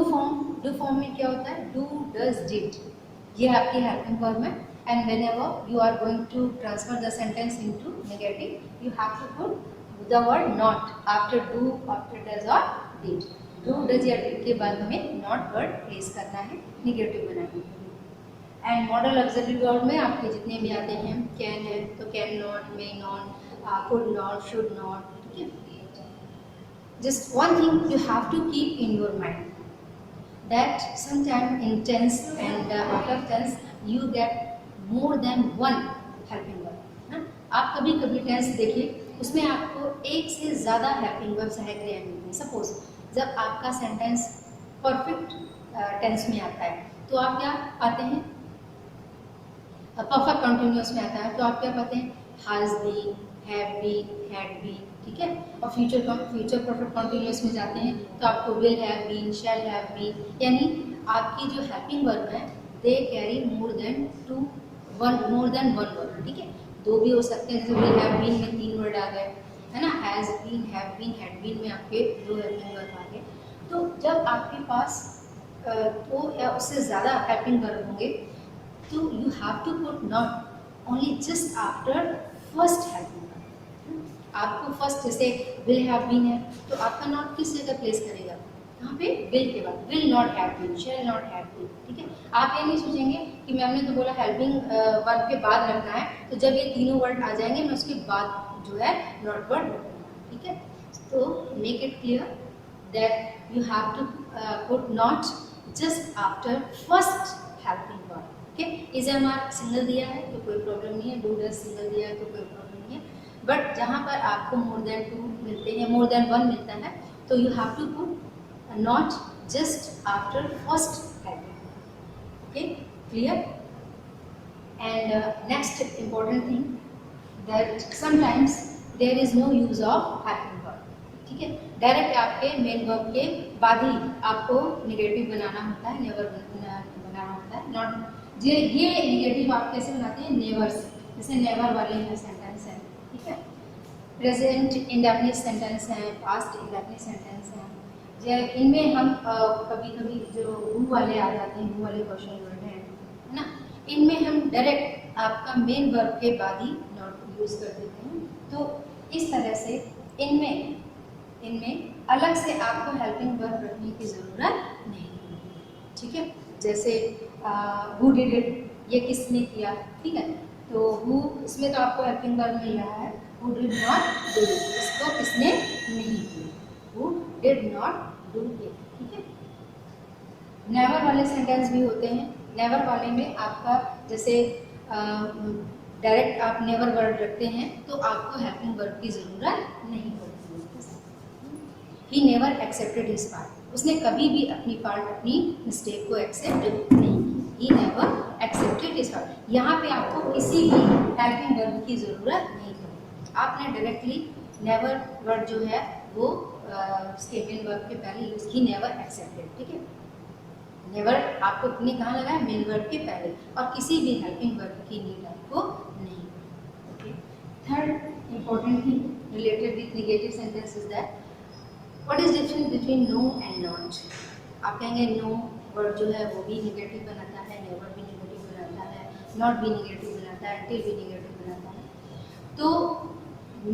फॉर्म में क्या होता है? Do, does, did. ये आपकी हेल्पिंग वर्ब है. and whenever you are going to transfer the sentence into negative, you have to put the word not after do, after does or did. do, does या did के बाद हमें not word place करना है negative बनाने के लिए। And model auxiliary verb में आपके जितने भी आते हैं, कैन है तो can not, may not, could not, should not, ठीक है। Just one thing you have to keep in your mind that sometime in tense and after tense you get more than one helping verb. आप कभी कभी tense देखिए, उसमें आपको एक से ज़्यादा हेल्पिंग वर्ब्स है क्रिया में। सपोज जब आपका सेंटेंस परफेक्ट टेंस में आता है तो आप क्या पाते हैं, परफेक्ट कंटिन्यूअस में आता है तो आप क्या पाते हैं, has been, have been, had been, ठीक है। और फ्यूचर परफेक्ट कंटिन्यूअस में जाते हैं तो आपको will have been, shall have been, यानी आपकी जो हेल्पिंग वर्ब है they carry more than one word, ठीक है। दो भी हो सकते हैं, जैसे विल हैव बीन में 3 वर्ड आ गए, है ना। Has been, have been, had been में आपके 2 हेल्पिंग वर्ब आ गए। तो जब आपके पास 2 या उससे ज़्यादा हेल्पिंग वर्ब होंगे तो you have to put not only just after first helping verb। आपको फर्स्ट जैसे will have been है तो आपका not किस जगह प्लेस करेगा, यहाँ पे will के बाद, will not have been, shall not have been, ठीक है। आप ये नहीं सोचेंगे कि मैम ने तो बोला हेल्पिंग वर्ब के बाद रखना है, तो जब ये तीनों वर्ड आ जाएंगे मैं उसके बाद जो है not वर्ड रखूँगा, ठीक है। तो make it clear that you have to put not just after first helping verb। Okay, is am single दिया है तो कोई प्रॉब्लम नहीं है, डू डज सिंगल दिया है तो कोई प्रॉब्लम नहीं है, बट जहाँ पर आपको मोर देन 2 मिलते हैं, मोर देन 1 मिलता है तो you have to put not just after first helping. Okay, clear. And next important thing that sometimes there is no use of helping verb, ठीक है। डायरेक्ट आपके मेन वर्ब के बाद ही आपको नेगेटिव बनाना होता है, नेवर बनाना होता है। नॉट ये नेगेटिव आप कैसे बनाते हैं, नेवर से, जैसे नेवर वाले हैं सेंटेंस है, ठीक है। प्रेजेंट इंडेफिनिट सेंटेंस है, पास्ट इंडेफिनिट सेंटेंस है, इनमें हम कभी कभी जो हु वाले आ जाते हैं, हु वाले क्वेश्चन वर्ड हैं, है ना, इनमें हम डायरेक्ट आपका मेन वर्ब के बाद ही नॉट यूज कर देते हैं। तो इस तरह से इनमें अलग से आपको हेल्पिंग वर्ब रखने की ज़रूरत नहीं, ठीक है। जैसे हु डिड इट, ये किसने किया, ठीक है। तो हु, इसमें तो आपको हेल्पिंग वर्ब मिल रहा है, who did not do it, इसको किसने नहीं किया, who did not do it, ठीक है। नेवर वाले सेंटेंस भी होते हैं, नेवर वाले में आपका जैसे डायरेक्ट आप नेवर वर्ड रखते हैं तो आपको हेल्पिंग वर्ब की ज़रूरत नहीं पड़ती। He never accepted his part, उसने कभी भी अपनी पार्ट, अपनी मिस्टेक को एक्सेप्ट नहीं की। He never accepted his part, यहाँ पे आपको किसी भी हेल्पिंग वर्ब की ज़रूरत नहीं पड़ती। आपने डायरेक्टली नेवर वर्ड जो है वो उसके मेन वर्ब के पहले यूज़ की, नेवर एक्सेप्टेड, ठीक है। नेवर आपको ने कहाँ लगा है, मेन वर्ब के पहले, और किसी भी हेल्पिंग वर्ब की नीड आपको नहीं। Okay, third important thing related with negative sentence is that what is difference between no and not. आप कहेंगे नो वर्ड जो है वो भी नेगेटिव बनाता है, नेवर भी नेगेटिव बनाता है, नॉट भी नेगेटिव बनाता है, टिल भी नेगेटिव बनाता है। तो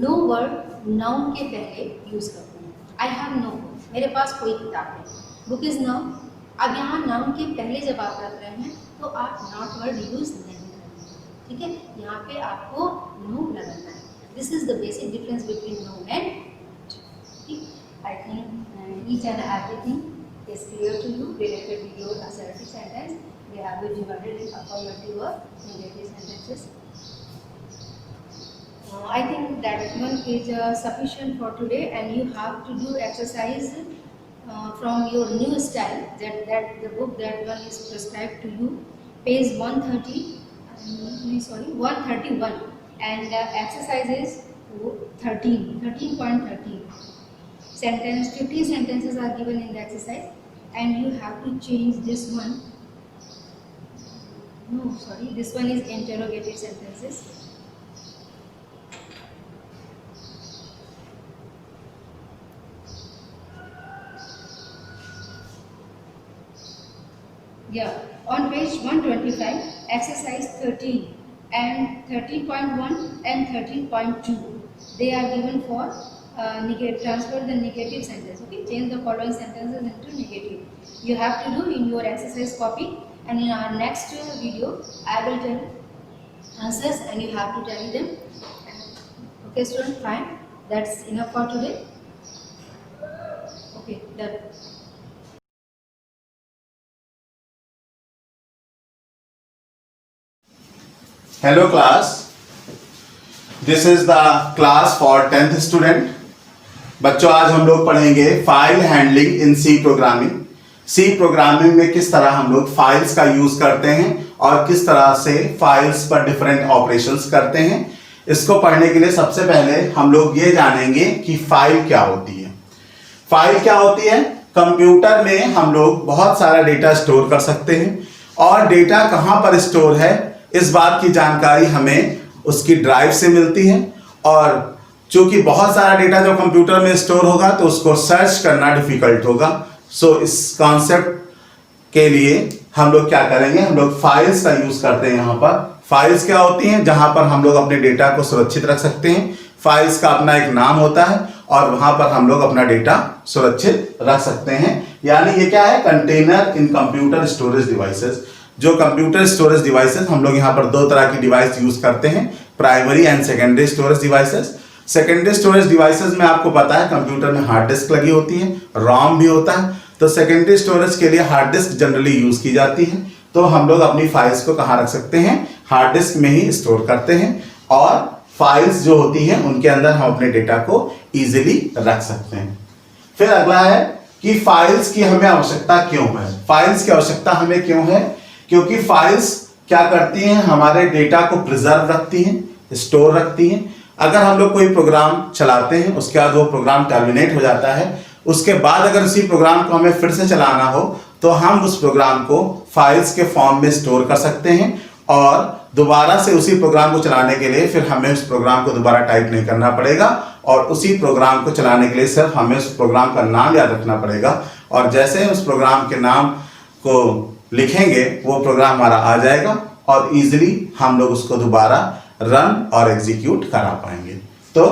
नो वर्ड नाउन के पहले यूज़ करते हैं। आई हैव नो बुक, मेरे पास कोई किताब है, बुक इज़ नाउन। अब यहाँ नाउन के पहले जब आप रख रहे हैं तो आप नॉट वर्ड यूज़ नहीं करेंगे, ठीक है। यहाँ पे आपको नो लगाना है। This is the basic difference between no and ठीक। I think each and everything is clear to you related with your assertive sentence. They have been divided in affirmative or negative sentences. I think that one is sufficient for today, and you have to do exercise from your new style. That the book that one is prescribed to you, page 131, and exercise is 13.13. Sentence 50 sentences are given in the exercise, and you have to change this one. No, sorry, this one is interrogative sentences. Yeah, on page 125, exercise 13 and 13.1 and 13.2. They are given for transfer the negative sentence. Okay, change the following sentences into negative. You have to do in your exercise copy, and in our next video I will tell answers and you have to tally them. Okay student, fine, that's enough for today. Okay, done. Hello class, this is the class for 10th student. बच्चों, आज हम लोग पढ़ेंगे file handling in C programming. C programming में किस तरह हम लोग फाइल्स का यूज करते हैं और किस तरह से फाइल्स पर डिफरेंट ऑपरेशंस करते हैं। इसको पढ़ने के लिए सबसे पहले हम लोग ये जानेंगे कि फाइल क्या होती है। फाइल क्या होती है? कंप्यूटर में हम लोग बहुत सारा डेटा स्टोर कर सकते हैं और डेटा कहाँ पर स्टोर है इस बात की जानकारी हमें उसकी ड्राइव से मिलती है। और चूंकि बहुत सारा डेटा जो कंप्यूटर में स्टोर होगा तो उसको सर्च करना डिफिकल्ट होगा। सो इस कॉन्सेप्ट के लिए हम लोग क्या करेंगे, हम लोग फाइल्स का यूज करते हैं। यहाँ पर फाइल्स क्या होती हैं? जहां पर हम लोग अपने डेटा को सुरक्षित रख सकते हैं। फाइल्स का अपना एक नाम होता है और वहां पर हम लोग अपना डेटा सुरक्षित रख सकते हैं। यानी ये क्या है? कंटेनर इन कंप्यूटर स्टोरेज डिवाइसेस। जो कंप्यूटर स्टोरेज डिवाइसेस, हम लोग यहाँ पर दो तरह की डिवाइस यूज करते हैं, primary and secondary storage devices. Secondary storage devices में आपको पता है कंप्यूटर में हार्ड डिस्क लगी होती है, रॉम भी होता है। तो सेकेंडरी स्टोरेज के लिए हार्ड डिस्क जनरली यूज की जाती है। तो हम लोग अपनी फाइल्स को कहाँ रख सकते हैं? हार्ड डिस्क में ही स्टोर करते हैं और फाइल्स जो होती हैं उनके अंदर हम अपने डेटा को इजीली रख सकते हैं। फिर अगला है कि फाइल्स की हमें आवश्यकता क्यों है। फाइल्स की आवश्यकता हमें क्यों है? क्योंकि फाइल्स क्या करती हैं? हमारे डेटा को प्रिजर्व रखती हैं, स्टोर रखती हैं। अगर हम लोग कोई प्रोग्राम चलाते हैं, उसके बाद वो प्रोग्राम टर्मिनेट हो जाता है, उसके बाद अगर उसी प्रोग्राम को हमें फिर से चलाना हो तो हम उस प्रोग्राम को फाइल्स के फॉर्म में स्टोर कर सकते हैं और दोबारा से उसी प्रोग्राम को चलाने के लिए फिर हमें उस प्रोग्राम को दोबारा टाइप नहीं करना पड़ेगा और उसी प्रोग्राम को चलाने के लिए सिर्फ हमें उस प्रोग्राम का नाम याद रखना पड़ेगा। और जैसे उस प्रोग्राम के नाम को लिखेंगे वो प्रोग्राम हमारा आ जाएगा और इजीली हम लोग उसको दोबारा रन और एग्जीक्यूट करा पाएंगे। तो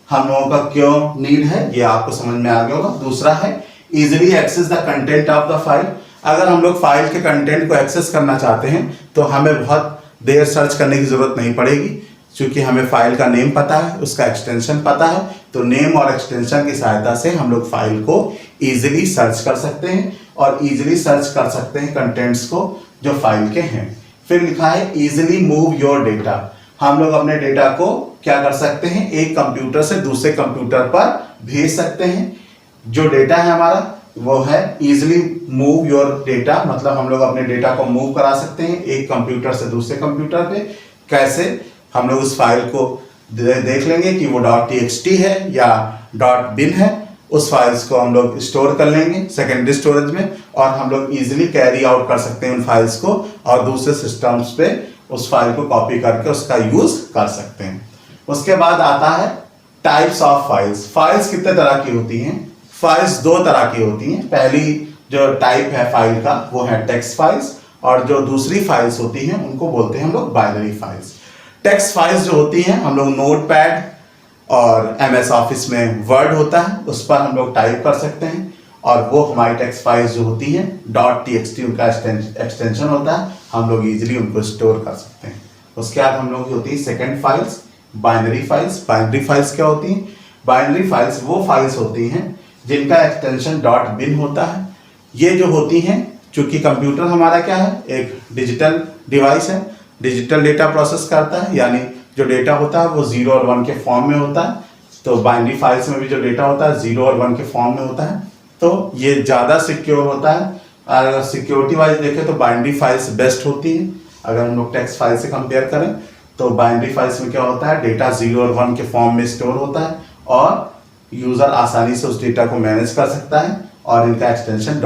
हम लोगों का क्यों नीड है ये आपको समझ में आ गया होगा। दूसरा है easily access the content of the file. अगर हम लोग फाइल के कंटेंट को एक्सेस करना चाहते हैं तो हमें बहुत देर सर्च करने की जरूरत नहीं पड़ेगी, क्योंकि हमें फाइल का नेम पता है, उसका एक्सटेंशन पता है। तो नेम और एक्सटेंशन की सहायता से हम लोग फाइल को इजीली सर्च कर सकते हैं और इजीली सर्च कर सकते हैं कंटेंट्स को जो फाइल के हैं। फिर लिखा है इजीली मूव योर डेटा। हम लोग अपने डेटा को क्या कर सकते हैं? एक कंप्यूटर से दूसरे कंप्यूटर पर भेज सकते हैं। जो डेटा है हमारा वो है इजीली मूव योर डेटा, मतलब हम लोग अपने डेटा को मूव करा सकते हैं एक कंप्यूटर से दूसरे कंप्यूटर पे। कैसे? हम लोग उस फाइल को देख लेंगे कि वो .txt है या .bin है। उस फाइल्स को हम लोग स्टोर कर लेंगे सेकेंडरी स्टोरेज में और हम लोग इजीली कैरी आउट कर सकते हैं उन फाइल्स को और दूसरे सिस्टम्स पे उस फाइल को कॉपी करके उसका यूज कर सकते हैं। उसके बाद आता है टाइप्स ऑफ फाइल्स। फाइल्स कितने तरह की होती हैं? फाइल्स दो तरह की होती हैं। पहली जो टाइप है फाइल का वो है टेक्स्ट फाइल्स और जो दूसरी फाइल्स होती हैं उनको बोलते हैं हम लोग बाइनरी फाइल्स। टेक्स्ट फाइल्स जो होती हैं हम लोग नोटपैड और MS ऑफिस में वर्ड होता है उस पर हम लोग टाइप कर सकते हैं और वो हमारी टेक्स्ट फाइल्स जो होती हैं .txt उनका एक्सटेंशन होता है, हम लोग इजीली उनको स्टोर कर सकते हैं। उसके बाद हम लोग की होती है second files, binary files. Binary files क्या होती हैं? बाइनरी फाइल्स वो फाइल्स होती हैं जिनका एक्सटेंशन .bin होता है। ये जो होती हैं, चूंकि कंप्यूटर हमारा क्या है? एक डिजिटल डिवाइस है, डिजिटल डेटा प्रोसेस करता है, यानी जो डेटा होता है वो 0 और 1 के फॉर्म में होता है। तो बाइनरी फाइल्स में भी जो डेटा होता है 0 और 1 के फॉर्म में होता है। तो ये ज़्यादा सिक्योर होता है। अगर सिक्योरिटी वाइज देखें तो बाइनरी फाइल्स बेस्ट होती है। अगर हम लोग टेक्स्ट फाइल से कंपेयर करें तो बाइनरी फाइल्स में क्या होता है? डेटा 0 और 1 के फॉर्म में स्टोर होता है और यूजर आसानी से उस डेटा को मैनेज कर सकता है और इनका एक्सटेंशन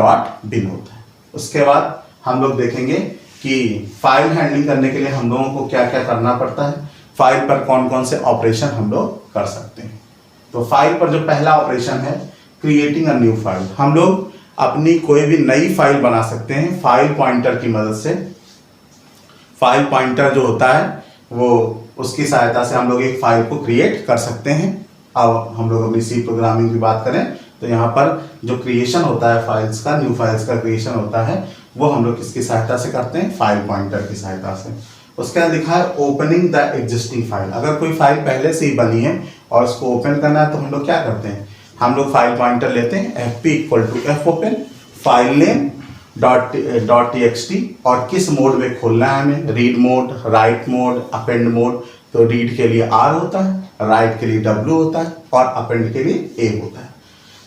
.bin होता है। उसके बाद हम लोग देखेंगे कि फाइल हैंडलिंग करने के लिए हम लोगों को क्या क्या करना पड़ता है, फाइल पर कौन कौन से ऑपरेशन हम लोग कर सकते हैं। तो फाइल पर जो पहला ऑपरेशन है क्रिएटिंग अ न्यू फाइल। हम लोग अपनी कोई भी नई फाइल बना सकते हैं फाइल पॉइंटर की मदद से। फाइल पॉइंटर जो होता है वो उसकी सहायता से हम लोग एक फाइल को क्रिएट कर सकते हैं। अब हम लोग अपनी सी प्रोग्रामिंग की बात करें तो यहाँ पर जो क्रिएशन होता है फाइल्स का, न्यू फाइल्स का क्रिएशन होता है, वो हम लोग किसकी सहायता से करते हैं? फाइल पॉइंटर की सहायता से। उसके बाद लिखा है ओपनिंग द एग्जिस्टिंग फाइल। अगर कोई फाइल पहले से ही बनी है और उसको ओपन करना है तो हम लोग क्या करते हैं? हम लोग फाइल पॉइंटर लेते हैं fp = f open file name .txt और किस मोड में खोलना है हमें? Read mode, right mode, append mode. तो रीड के लिए R होता है, राइट के लिए W होता है और अपेंड के लिए A होता है।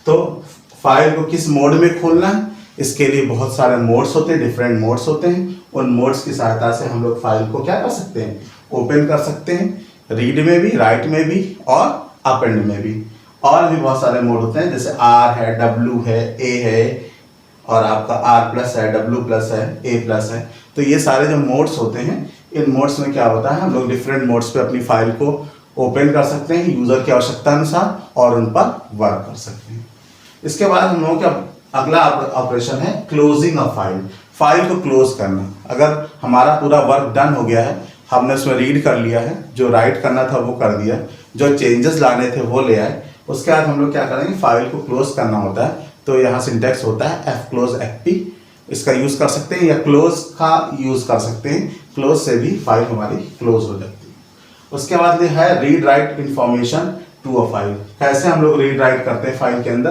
तो फाइल को किस मोड में खोलना है, इसके लिए बहुत सारे मोड्स होते हैं, डिफरेंट मोड्स होते हैं। उन मोड्स की सहायता से हम लोग फाइल को क्या कर सकते हैं? ओपन कर सकते हैं, रीड में भी, राइट में भी और अपेंड में भी। और भी बहुत सारे मोड होते हैं, जैसे R है, W है, A है और आपका R+ है, W+ है, A+ है। तो ये सारे जो मोड्स होते हैं, इन मोड्स में क्या होता है, हम लोग डिफरेंट मोड्स पे अपनी फाइल को ओपन कर सकते हैं यूजर की आवश्यकता अनुसार और उन पर वर्क कर सकते हैं। इसके बाद हम लोगों का अगला ऑपरेशन है क्लोजिंग अ फाइल। फाइल को क्लोज करना। अगर हमारा पूरा वर्क डन हो गया है, हमने उसमें रीड कर लिया है, जो राइट करना था वो कर दिया, जो चेंजेस लाने थे वो ले आए, उसके बाद हम लोग क्या करेंगे? फाइल को क्लोज करना होता है। तो यहाँ सिंटैक्स होता है fclose fp, इसका यूज कर सकते हैं या क्लोज का यूज कर सकते हैं। क्लोज से भी फाइल हमारी क्लोज हो जाती है। उसके बाद ये है read write information to a file. कैसे हम लोग रीड राइट करते हैं फाइल के अंदर?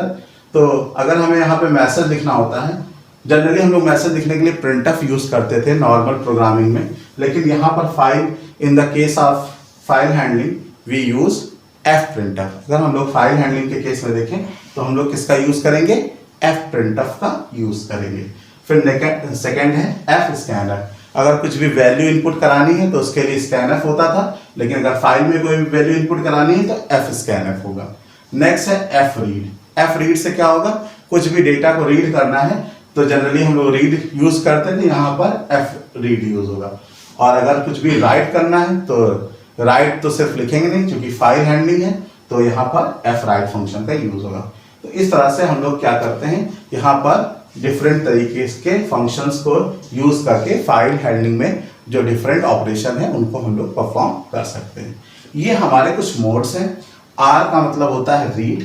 तो अगर हमें यहाँ पे मैसेज लिखना होता है, जनरली हम लोग मैसेज लिखने के लिए printf यूज करते थे नॉर्मल प्रोग्रामिंग में, लेकिन यहाँ पर file in the case of file handling we use fprintf। अगर हम लोग फाइल हैंडलिंग के केस में देखें तो हम लोग किसका यूज करेंगे? fprintf का यूज करेंगे। फिर सेकंड है fscanf। अगर कुछ भी वैल्यू इनपुट करानी है तो उसके लिए scanf होता था, लेकिन अगर फाइल में कोई भी वैल्यू इनपुट करानी है तो fscanf होगा। नेक्स्ट है fread। fread से क्या होगा? कुछ भी डेटा को रीड करना है तो जनरली हम लोग रीड यूज करते थे, यहाँ पर fread यूज होगा। और अगर कुछ भी राइट करना है तो राइट तो सिर्फ लिखेंगे नहीं, क्योंकि फाइल हैंडलिंग है, तो यहाँ पर fwrite फंक्शन का यूज होगा। तो इस तरह से हम लोग क्या करते हैं, यहाँ पर डिफरेंट तरीके के फंक्शंस को यूज करके फाइल हैंडलिंग में जो डिफरेंट ऑपरेशन है उनको हम लोग परफॉर्म कर सकते हैं। ये हमारे कुछ मोड्स हैं। R का मतलब होता है रीड,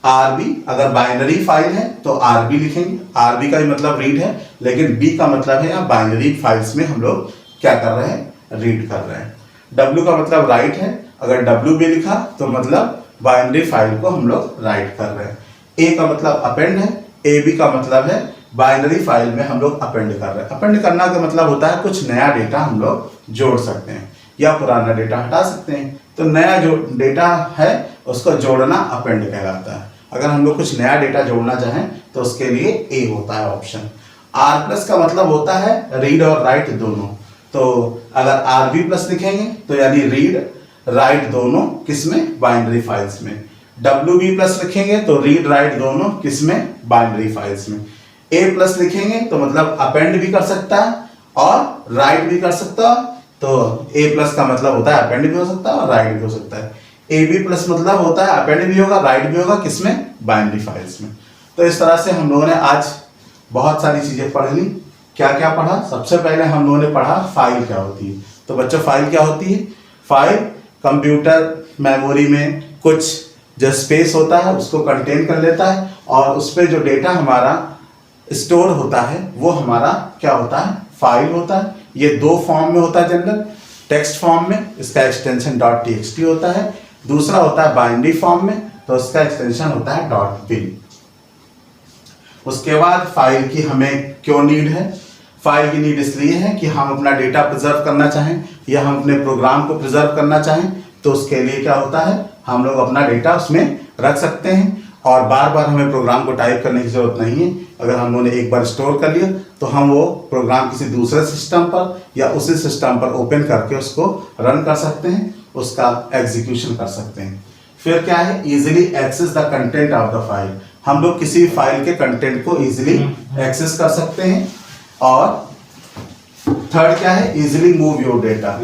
RB अगर बाइनरी फाइल है तो RB लिखेंगे, RB का भी मतलब रीड है, लेकिन B का मतलब है यहाँ बाइनरी फाइल्स में हम लोग क्या कर रहे हैं? रीड कर रहे हैं। W का मतलब राइट है, अगर WB लिखा तो मतलब बाइनरी फाइल को हम लोग राइट कर रहे हैं। A का मतलब अपेंड है, AB का मतलब है बाइनरी फाइल में हम लोग अपेंड कर रहे हैं। अपेंड करना का मतलब होता है कुछ नया डेटा हम लोग जोड़ सकते हैं या पुराना डेटा हटा सकते हैं। तो नया जो डेटा है उसको जोड़ना अपेंड कहलाता है। अगर हम लोग कुछ नया डेटा जोड़ना चाहें तो उसके लिए A होता है ऑप्शन। R+ का मतलब होता है रीड और राइट दोनों। तो अगर RB+ लिखेंगे तो यानी रीड राइट दोनों किसमें? बाइनरी फाइल्स में। WB+ लिखेंगे तो रीड राइट दोनों किसमें? बाइनरी फाइल्स में। A+ लिखेंगे तो मतलब अपेंड भी कर सकता है और राइट भी कर सकता है। तो A+ का मतलब होता है अपेंड भी हो सकता है और राइट भी हो सकता है। AB+ मतलब होता है अपेंड भी होगा, राइट भी होगा, किसमें? बाइनरी फाइल्स में। तो इस तरह से हम लोगों ने आज बहुत सारी चीजें पढ़ ली। क्या क्या पढ़ा? सबसे पहले हम लोगों ने पढ़ा फाइल क्या होती है। तो बच्चों फाइल क्या होती है? फाइल कंप्यूटर मेमोरी में कुछ जो स्पेस होता है उसको कंटेन कर लेता है और उस पर जो डेटा हमारा स्टोर होता है वो हमारा क्या होता है? फाइल होता है। ये दो फॉर्म में होता है जनरल, टेक्स्ट फॉर्म में इसका एक्सटेंशन .txt होता है, दूसरा होता है बाइनरी फॉर्म में तो उसका एक्सटेंशन होता है .bin। उसके बाद फाइल की हमें क्यों नीड है? फाइल की नीड इसलिए है कि हम अपना डेटा प्रिजर्व करना चाहें या हम अपने प्रोग्राम को प्रिजर्व करना चाहें तो उसके लिए क्या होता है? हम लोग अपना डेटा उसमें रख सकते हैं और बार बार हमें प्रोग्राम को टाइप करने की जरूरत नहीं है। अगर हम लोगों ने एक बार स्टोर कर लिया तो हम वो प्रोग्राम किसी दूसरे सिस्टम पर या उसी सिस्टम पर ओपन करके उसको रन कर सकते हैं, उसका एग्जीक्यूशन कर सकते हैं। फिर क्या है? Easily access the content of the file. हम लोग किसी फाइल के कंटेंट को इजीली एक्सेस कर सकते हैं। और थर्ड क्या है? Easily move your data.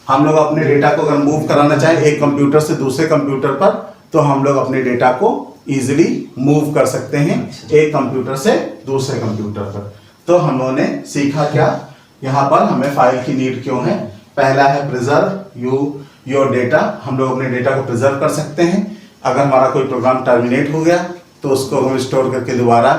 हम लोग अपने डेटा को अगर मूव कराना चाहें एक कंप्यूटर से दूसरे कंप्यूटर पर तो हम लोग अपने डेटा को इजीली मूव कर सकते हैं एक कंप्यूटर से दूसरे कंप्यूटर पर। तो हम लोगों ने सीखा क्या? यहाँ पर हमें फाइल की नीड क्यों है? पहला है प्रिजर्व योर डेटा, हम लोग अपने डेटा को प्रिजर्व कर सकते हैं। अगर हमारा कोई प्रोग्राम टर्मिनेट हो गया तो उसको हम स्टोर करके दोबारा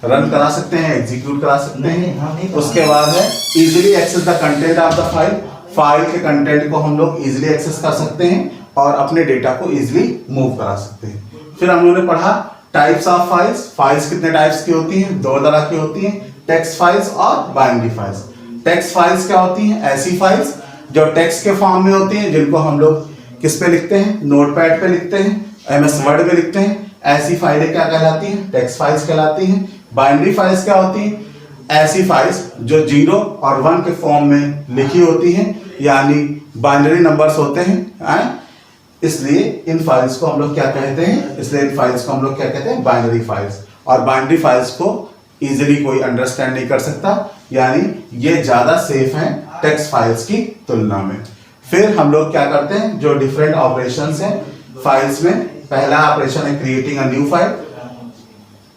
रन करा सकते हैं, एग्जीक्यूट करा सकते हैं। उसके बाद है easily access the content of the file, file के कंटेंट को हम लोग इजीली एक्सेस कर सकते हैं और अपने डेटा को इजीली मूव करा सकते हैं। फिर हम लोगों ने पढ़ा टाइप्स ऑफ फाइल्स, फाइल्स कितने टाइप्स की होती हैं? 2 तरह की होती हैं, टेक्स्ट फाइल्स और बाइनरी फाइल्स। टेक्स्ट फाइल्स क्या होती हैं? ऐसी फाइल्स जो टेक्स्ट के फॉर्म में होती हैं, जिनको हम लोग किस पे लिखते हैं? नोटपैड पे लिखते हैं, MS वर्ड में लिखते हैं। ऐसी फाइलें क्या कहलाती हैं? टेक्स्ट फाइल्स कहलाती हैं। बाइनरी फाइल्स क्या होती हैं? ऐसी फाइल्स जो 0 और 1 के फॉर्म में लिखी होती हैं, यानी बाइनरी नंबर्स होते हैं। इसलिए इन फाइल्स को हम लोग क्या कहते हैं? इसलिए इन फाइल्स को हम लोग क्या कहते हैं? Binary files. और बाइनरी फाइल्स को इजीली कोई अंडरस्टैंड नहीं कर सकता, यानी ये ज्यादा सेफ हैं टेक्स्ट फाइल्स की तुलना में। फिर हम लोग क्या करते हैं? जो डिफरेंट ऑपरेशंस हैं फाइल्स में, पहला ऑपरेशन है क्रिएटिंग अ न्यू फाइल,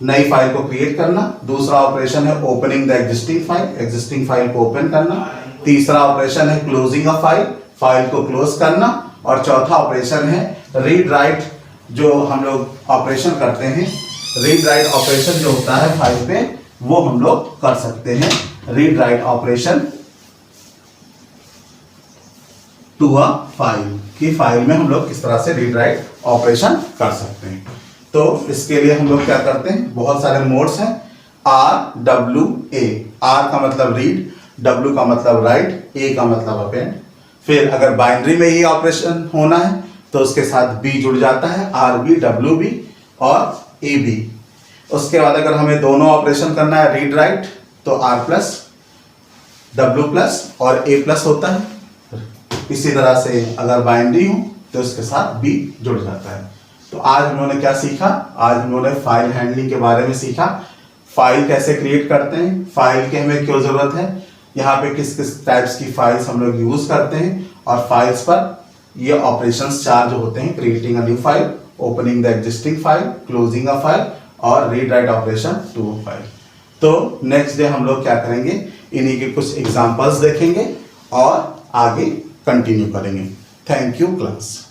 नई फाइल को क्रिएट करना। दूसरा ऑपरेशन है opening the existing file, existing file को ओपन करना। तीसरा ऑपरेशन है क्लोजिंग अ फाइल, फाइल को क्लोज करना। और चौथा ऑपरेशन है रीड राइट, जो हम लोग ऑपरेशन करते हैं, रीड राइट ऑपरेशन जो होता है फाइल पे, वो हम लोग कर सकते हैं। Read write operation to a file, की फाइल में हम लोग किस तरह से रीड राइट ऑपरेशन कर सकते हैं। तो इसके लिए हम लोग क्या करते हैं? बहुत सारे मोड्स हैं। RWA, R का मतलब रीड, W का मतलब राइट, A का मतलब अपेंड। फिर अगर बाइनरी में ही ऑपरेशन होना है तो उसके साथ B जुड़ जाता है, RB, WB और AB। उसके बाद अगर हमें दोनों ऑपरेशन करना है रीड राइट, तो R प्लस W प्लस और A प्लस होता है। इसी तरह से अगर बाइनरी हो तो उसके साथ B जुड़ जाता है। तो आज हम लोगों ने क्या सीखा? आज हम लोगों ने फाइल हैंडलिंग के बारे में सीखा। फाइल कैसे क्रिएट करते हैं, फाइल की हमें क्यों जरूरत है, यहाँ पे किस किस टाइप्स की फाइल्स हम लोग यूज करते हैं, और फाइल्स पर ये ऑपरेशंस 4 जो होते हैं, creating a new file, opening the existing file, closing a file और read write operation to a file. तो नेक्स्ट डे हम लोग क्या करेंगे? इन्हीं के कुछ एग्जांपल्स देखेंगे और आगे कंटिन्यू करेंगे। Thank you class.